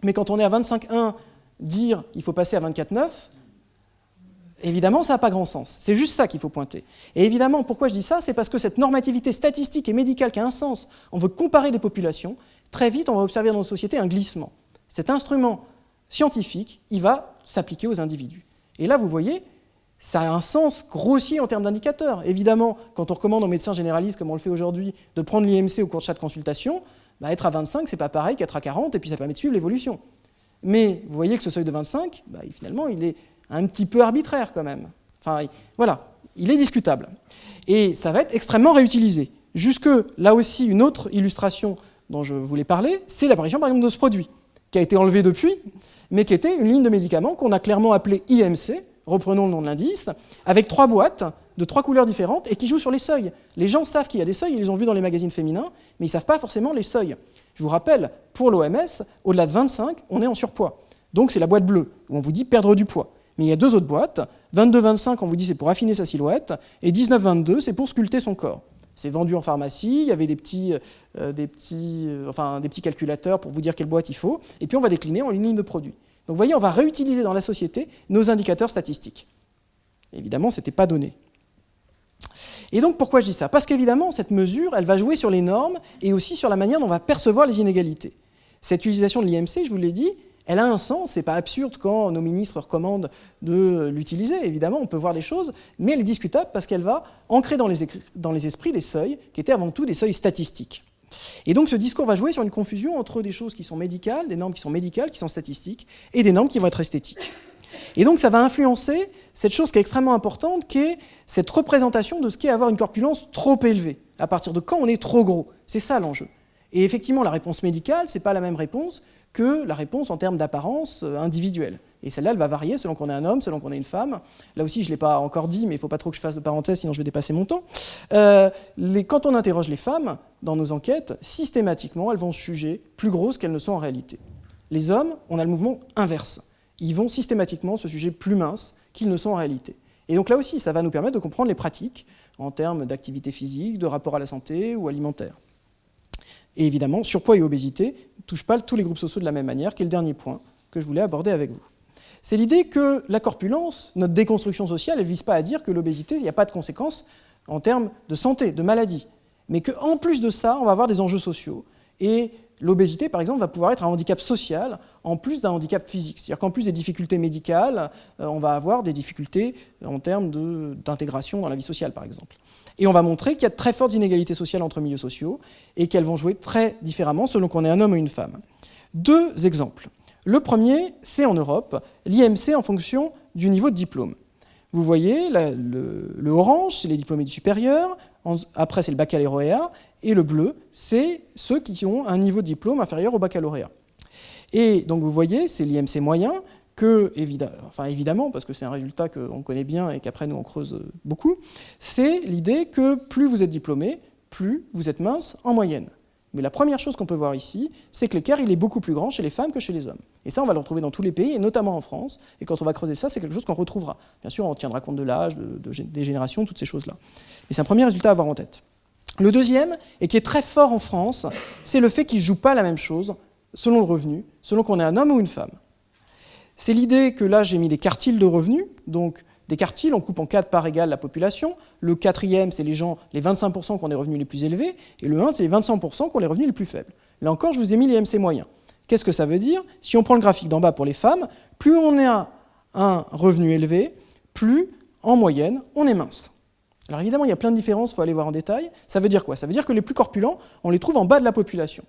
Mais quand on est à 25,1, dire il faut passer à 24,9, évidemment, ça n'a pas grand sens. C'est juste ça qu'il faut pointer. Et évidemment, pourquoi je dis ça? C'est parce que cette normativité statistique et médicale qui a un sens, on veut comparer des populations, très vite, on va observer dans nos sociétés un glissement. Cet instrument scientifique, il va s'appliquer aux individus. Et là, vous voyez, ça a un sens grossier en termes d'indicateurs. Évidemment, quand on recommande aux médecins généralistes, comme on le fait aujourd'hui, de prendre l'IMC au cours de chaque consultation, être à 25, c'est pas pareil qu'être à 40, et puis ça permet de suivre l'évolution. Mais vous voyez que ce seuil de 25, finalement, il est un petit peu arbitraire quand même. Enfin, voilà, il est discutable. Et ça va être extrêmement réutilisé. Jusque, là aussi, une autre illustration dont je voulais parler, c'est l'apparition, par exemple, de ce produit, qui a été enlevé depuis, mais qui était une ligne de médicaments qu'on a clairement appelée IMC, reprenons le nom de l'indice, avec 3 boîtes de 3 couleurs différentes et qui jouent sur les seuils. Les gens savent qu'il y a des seuils, ils les ont vus dans les magazines féminins, mais ils ne savent pas forcément les seuils. Je vous rappelle, pour l'OMS, au-delà de 25, on est en surpoids. Donc c'est la boîte bleue, où on vous dit perdre du poids. Mais il y a 2 autres boîtes, 22-25, on vous dit c'est pour affiner sa silhouette, et 19-22, c'est pour sculpter son corps. C'est vendu en pharmacie, il y avait des petits calculateurs pour vous dire quelle boîte il faut, et puis on va décliner en une ligne de produits. Donc vous voyez, on va réutiliser dans la société nos indicateurs statistiques. Évidemment, ce n'était pas donné. Et donc pourquoi je dis ça? Parce qu'évidemment, cette mesure, elle va jouer sur les normes et aussi sur la manière dont on va percevoir les inégalités. Cette utilisation de l'IMC, je vous l'ai dit, elle a un sens, c'est pas absurde quand nos ministres recommandent de l'utiliser, évidemment, on peut voir des choses, mais elle est discutable parce qu'elle va ancrer dans les esprits des seuils qui étaient avant tout des seuils statistiques. Et donc ce discours va jouer sur une confusion entre des choses qui sont médicales, des normes qui sont médicales, qui sont statistiques, et des normes qui vont être esthétiques. Et donc ça va influencer cette chose qui est extrêmement importante, qui est cette représentation de ce qu'est avoir une corpulence trop élevée. À partir de quand on est trop gros? C'est ça l'enjeu. Et effectivement, la réponse médicale, c'est pas la même réponse que la réponse en termes d'apparence individuelle. Et celle-là, elle va varier selon qu'on est un homme, selon qu'on est une femme. Là aussi, je ne l'ai pas encore dit, mais il ne faut pas trop que je fasse de parenthèse, sinon je vais dépasser mon temps. Quand on interroge les femmes dans nos enquêtes, systématiquement, elles vont se juger plus grosses qu'elles ne sont en réalité. Les hommes, on a le mouvement inverse. Ils vont systématiquement se juger plus minces qu'ils ne sont en réalité. Et donc là aussi, ça va nous permettre de comprendre les pratiques en termes d'activité physique, de rapport à la santé ou alimentaire. Et évidemment, surpoids et obésité ne touchent pas tous les groupes sociaux de la même manière, qui est le dernier point que je voulais aborder avec vous. C'est l'idée que la corpulence, notre déconstruction sociale, elle ne vise pas à dire que l'obésité, il n'y a pas de conséquences en termes de santé, de maladie, mais qu'en plus de ça, on va avoir des enjeux sociaux. Et l'obésité, par exemple, va pouvoir être un handicap social en plus d'un handicap physique. C'est-à-dire qu'en plus des difficultés médicales, on va avoir des difficultés en termes d'intégration dans la vie sociale, par exemple. Et on va montrer qu'il y a de très fortes inégalités sociales entre milieux sociaux et qu'elles vont jouer très différemment selon qu'on est un homme ou une femme. Deux exemples. Le premier, c'est en Europe, l'IMC en fonction du niveau de diplôme. Vous voyez, le orange, c'est les diplômés du supérieur, après c'est le baccalauréat, et le bleu, c'est ceux qui ont un niveau de diplôme inférieur au baccalauréat. Et donc vous voyez, c'est l'IMC moyen, que, évidemment, parce que c'est un résultat qu'on connaît bien et qu'après nous on creuse beaucoup, c'est l'idée que plus vous êtes diplômé, plus vous êtes mince en moyenne. Mais la première chose qu'on peut voir ici, c'est que l'écart il est beaucoup plus grand chez les femmes que chez les hommes. Et ça, on va le retrouver dans tous les pays, et notamment en France. Et quand on va creuser ça, c'est quelque chose qu'on retrouvera. Bien sûr, on tiendra compte de l'âge, des générations, toutes ces choses-là. Mais c'est un premier résultat à avoir en tête. Le deuxième, et qui est très fort en France, c'est le fait qu'ils ne jouent pas la même chose selon le revenu, selon qu'on est un homme ou une femme. C'est l'idée que là, j'ai mis des quartiles de revenus. Donc, des quartiles, on coupe en 4 parts égales la population. Le quatrième, c'est les 25% qui ont les revenus les plus élevés. Et le 1, c'est les 25% qui ont les revenus les plus faibles. Là encore, je vous ai mis les MC moyens. Qu'est-ce que ça veut dire? Si on prend le graphique d'en bas pour les femmes, plus on a un revenu élevé, plus, en moyenne, on est mince. Alors évidemment, il y a plein de différences, il faut aller voir en détail. Ça veut dire quoi? Ça veut dire que les plus corpulents, on les trouve en bas de la population.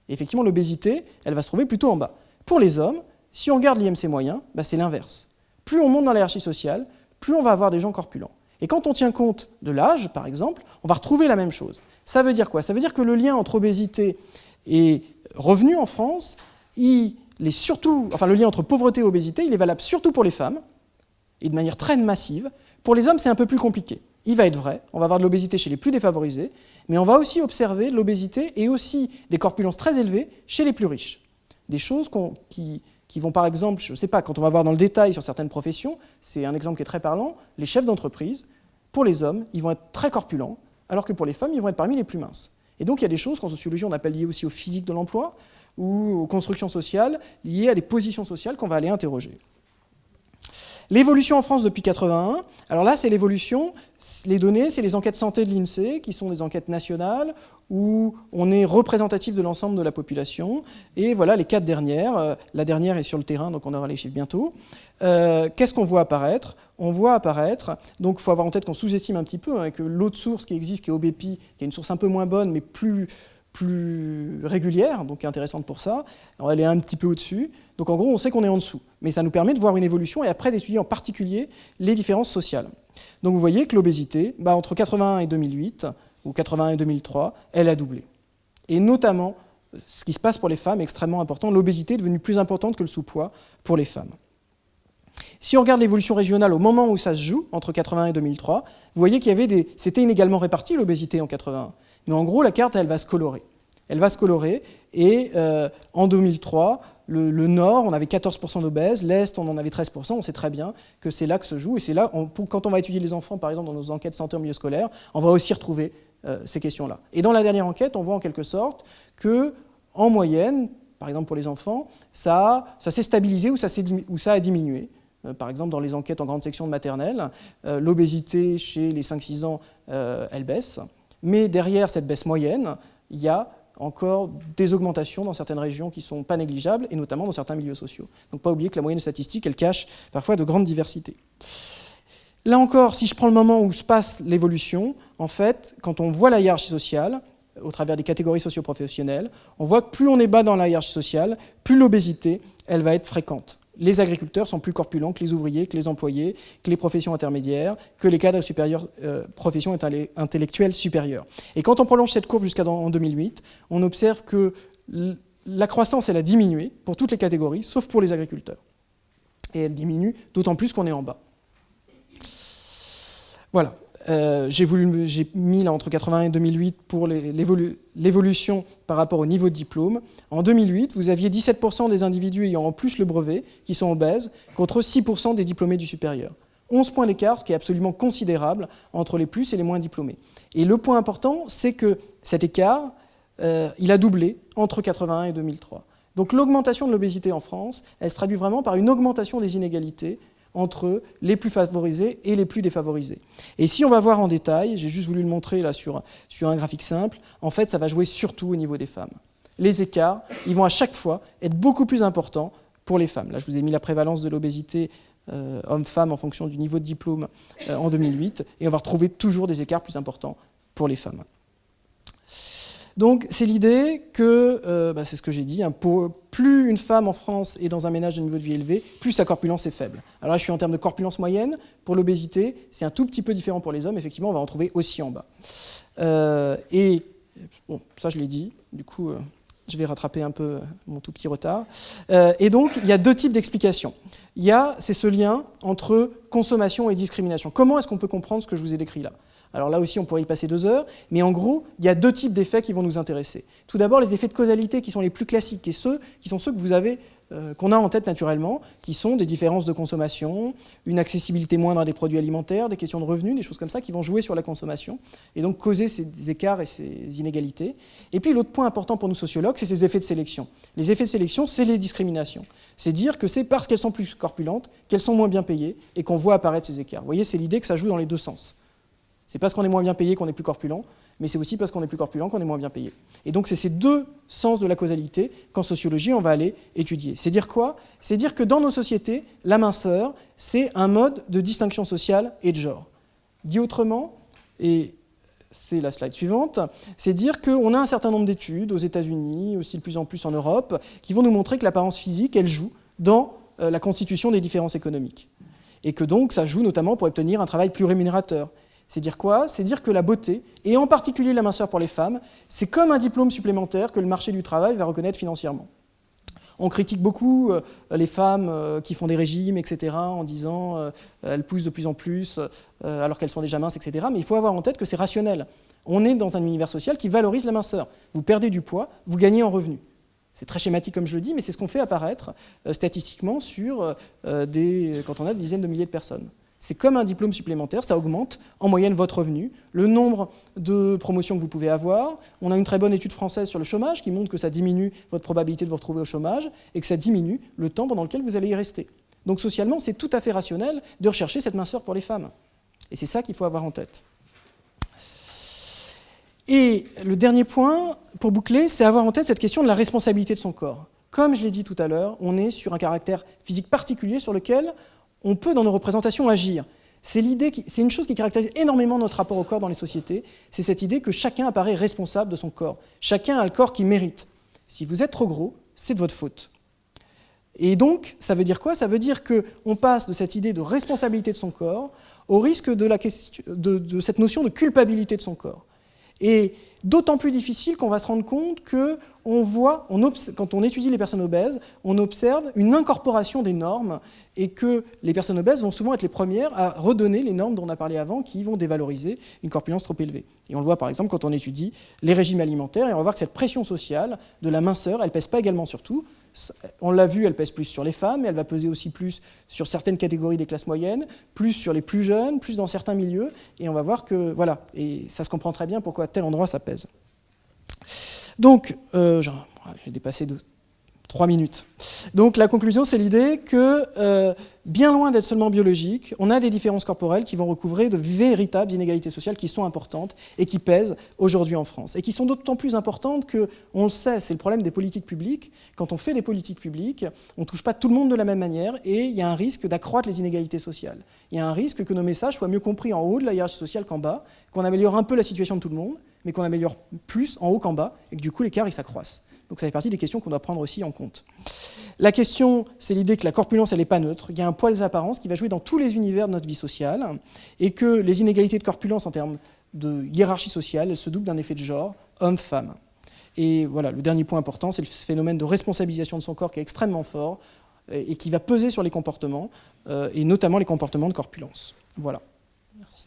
Et effectivement, l'obésité, elle va se trouver plutôt en bas. Pour les hommes, si on regarde l'IMC moyen, c'est l'inverse. Plus on monte dans la hiérarchie sociale, plus on va avoir des gens corpulents. Et quand on tient compte de l'âge, par exemple, on va retrouver la même chose. Ça veut dire quoi? Ça veut dire que le lien entre obésité et revenu en France, le lien entre pauvreté et obésité, il est valable surtout pour les femmes, et de manière très massive. Pour les hommes, c'est un peu plus compliqué. Il va être vrai, on va avoir de l'obésité chez les plus défavorisés, mais on va aussi observer de l'obésité et aussi des corpulences très élevées chez les plus riches. Des choses qui vont par exemple, je ne sais pas, quand on va voir dans le détail sur certaines professions, c'est un exemple qui est très parlant, les chefs d'entreprise, pour les hommes, ils vont être très corpulents, alors que pour les femmes, ils vont être parmi les plus minces. Et donc il y a des choses qu'en sociologie on appelle liées aussi au physique de l'emploi ou aux constructions sociales, liées à des positions sociales qu'on va aller interroger. L'évolution en France depuis 1981, alors là c'est l'évolution, les données, c'est les enquêtes santé de l'INSEE, qui sont des enquêtes nationales, où on est représentatif de l'ensemble de la population, et voilà les 4 dernières, la dernière est sur le terrain, donc on aura les chiffres bientôt. Qu'est-ce qu'on voit apparaître? On voit apparaître, donc il faut avoir en tête qu'on sous-estime un petit peu, que l'autre source qui existe, qui est OBEPI, qui est une source un peu moins bonne, mais plus régulière, donc intéressante pour ça. Alors, elle est un petit peu au-dessus. Donc en gros, on sait qu'on est en dessous. Mais ça nous permet de voir une évolution et après d'étudier en particulier les différences sociales. Donc vous voyez que l'obésité, entre 81 et 2008, ou 81 et 2003, elle a doublé. Et notamment, ce qui se passe pour les femmes est extrêmement important. L'obésité est devenue plus importante que le sous-poids pour les femmes. Si on regarde l'évolution régionale au moment où ça se joue, entre 81 et 2003, vous voyez qu'il y avait c'était inégalement réparti l'obésité en 81. Mais en gros, la carte, elle va se colorer. Elle va se colorer, et en 2003, le Nord, on avait 14% d'obèses, l'Est, on en avait 13%, on sait très bien que c'est là que se joue, et c'est là, quand on va étudier les enfants, par exemple, dans nos enquêtes santé en milieu scolaire, on va aussi retrouver ces questions-là. Et dans la dernière enquête, on voit en quelque sorte que, en moyenne, par exemple pour les enfants, ça s'est stabilisé ou ça a diminué. Par exemple, dans les enquêtes en grande section de maternelle, l'obésité chez les 5-6 ans, elle baisse. Mais derrière cette baisse moyenne, il y a encore des augmentations dans certaines régions qui ne sont pas négligeables, et notamment dans certains milieux sociaux. Donc pas oublier que la moyenne statistique, elle cache parfois de grandes diversités. Là encore, si je prends le moment où se passe l'évolution, en fait, quand on voit la hiérarchie sociale, au travers des catégories socio-professionnelles, on voit que plus on est bas dans la hiérarchie sociale, plus l'obésité, elle va être fréquente. Les agriculteurs sont plus corpulents que les ouvriers, que les employés, que les professions intermédiaires, que les cadres supérieurs, professions intellectuelles supérieures. Et quand on prolonge cette courbe jusqu'en 2008, on observe que la croissance, elle a diminué pour toutes les catégories, sauf pour les agriculteurs. Et elle diminue d'autant plus qu'on est en bas. Voilà. J'ai mis là entre 80 et 2008 pour l'évolution par rapport au niveau de diplôme. En 2008, vous aviez 17% des individus ayant en plus le brevet qui sont obèses, contre 6% des diplômés du supérieur. 11 points d'écart, ce qui est absolument considérable entre les plus et les moins diplômés. Et le point important, c'est que cet écart, il a doublé entre 81 et 2003. Donc l'augmentation de l'obésité en France, elle se traduit vraiment par une augmentation des inégalités entre les plus favorisés et les plus défavorisés. Et si on va voir en détail, j'ai juste voulu le montrer là sur un graphique simple, en fait ça va jouer surtout au niveau des femmes. Les écarts, ils vont à chaque fois être beaucoup plus importants pour les femmes. Là je vous ai mis la prévalence de l'obésité homme-femme en fonction du niveau de diplôme en 2008, et on va retrouver toujours des écarts plus importants pour les femmes. Donc c'est l'idée que, c'est ce que j'ai dit, plus une femme en France est dans un ménage de niveau de vie élevé, plus sa corpulence est faible. Alors là je suis en termes de corpulence moyenne, pour l'obésité c'est un tout petit peu différent pour les hommes, effectivement on va en trouver aussi en bas. Et bon, ça je l'ai dit, du coup je vais rattraper un peu mon tout petit retard. Et donc il y a deux types d'explications. C'est ce lien entre consommation et discrimination. Comment est-ce qu'on peut comprendre ce que je vous ai décrit là ? Alors là aussi, on pourrait y passer 2 heures, mais en gros, il y a deux types d'effets qui vont nous intéresser. Tout d'abord, les effets de causalité qui sont les plus classiques, et qui sont ceux que vous avez, qu'on a en tête naturellement, qui sont des différences de consommation, une accessibilité moindre à des produits alimentaires, des questions de revenus, des choses comme ça qui vont jouer sur la consommation, et donc causer ces écarts et ces inégalités. Et puis l'autre point important pour nous sociologues, c'est ces effets de sélection. Les effets de sélection, c'est les discriminations. C'est dire que c'est parce qu'elles sont plus corpulentes, qu'elles sont moins bien payées, et qu'on voit apparaître ces écarts. Vous voyez, c'est l'idée que ça joue dans les deux sens. C'est parce qu'on est moins bien payé qu'on est plus corpulent, mais c'est aussi parce qu'on est plus corpulent qu'on est moins bien payé. Et donc c'est ces deux sens de la causalité qu'en sociologie on va aller étudier. C'est dire quoi ? C'est dire que dans nos sociétés, la minceur, c'est un mode de distinction sociale et de genre. Dit autrement, et c'est la slide suivante, c'est dire qu'on a un certain nombre d'études aux États-Unis, aussi de plus en plus en Europe, qui vont nous montrer que l'apparence physique, elle joue dans la constitution des différences économiques. Et que donc ça joue notamment pour obtenir un travail plus rémunérateur. C'est dire quoi ? C'est dire que la beauté, et en particulier la minceur pour les femmes, c'est comme un diplôme supplémentaire que le marché du travail va reconnaître financièrement. On critique beaucoup les femmes qui font des régimes, etc., en disant elles poussent de plus en plus alors qu'elles sont déjà minces, etc. Mais il faut avoir en tête que c'est rationnel. On est dans un univers social qui valorise la minceur. Vous perdez du poids, vous gagnez en revenus. C'est très schématique comme je le dis, mais c'est ce qu'on fait apparaître statistiquement quand on a des dizaines de milliers de personnes. C'est comme un diplôme supplémentaire, ça augmente en moyenne votre revenu, le nombre de promotions que vous pouvez avoir. On a une très bonne étude française sur le chômage qui montre que ça diminue votre probabilité de vous retrouver au chômage et que ça diminue le temps pendant lequel vous allez y rester. Donc socialement, c'est tout à fait rationnel de rechercher cette minceur pour les femmes. Et c'est ça qu'il faut avoir en tête. Et le dernier point, pour boucler, c'est avoir en tête cette question de la responsabilité de son corps. Comme je l'ai dit tout à l'heure, on est sur un caractère physique particulier sur lequel on peut, dans nos représentations, agir. C'est une chose qui caractérise énormément notre rapport au corps dans les sociétés, c'est cette idée que chacun apparaît responsable de son corps. Chacun a le corps qu'il mérite. Si vous êtes trop gros, c'est de votre faute. Et donc, ça veut dire quoi ? Ça veut dire qu'on passe de cette idée de responsabilité de son corps au risque de cette notion de culpabilité de son corps. Et d'autant plus difficile qu'on va se rendre compte que quand on étudie les personnes obèses, on observe une incorporation des normes et que les personnes obèses vont souvent être les premières à redonner les normes dont on a parlé avant qui vont dévaloriser une corpulence trop élevée. Et on le voit par exemple quand on étudie les régimes alimentaires et on va voir que cette pression sociale de la minceur, elle ne pèse pas également sur tout. On l'a vu, elle pèse plus sur les femmes, mais elle va peser aussi plus sur certaines catégories des classes moyennes, plus sur les plus jeunes, plus dans certains milieux, et on va voir que, voilà, et ça se comprend très bien pourquoi à tel endroit ça pèse. Donc, j'ai dépassé de 3 minutes. Donc la conclusion, c'est l'idée que, bien loin d'être seulement biologique, on a des différences corporelles qui vont recouvrer de véritables inégalités sociales qui sont importantes et qui pèsent aujourd'hui en France. Et qui sont d'autant plus importantes que, on le sait, c'est le problème des politiques publiques. Quand on fait des politiques publiques, on ne touche pas tout le monde de la même manière et il y a un risque d'accroître les inégalités sociales. Il y a un risque que nos messages soient mieux compris en haut de la hiérarchie sociale qu'en bas, qu'on améliore un peu la situation de tout le monde, mais qu'on améliore plus en haut qu'en bas, et que du coup l'écart il s'accroisse. Donc ça fait partie des questions qu'on doit prendre aussi en compte. La question, c'est l'idée que la corpulence, elle n'est pas neutre. Il y a un poids des apparences qui va jouer dans tous les univers de notre vie sociale, et que les inégalités de corpulence en termes de hiérarchie sociale, elles se doublent d'un effet de genre, homme-femme. Et voilà, le dernier point important, c'est le phénomène de responsabilisation de son corps qui est extrêmement fort, et qui va peser sur les comportements, et notamment les comportements de corpulence. Voilà. Merci.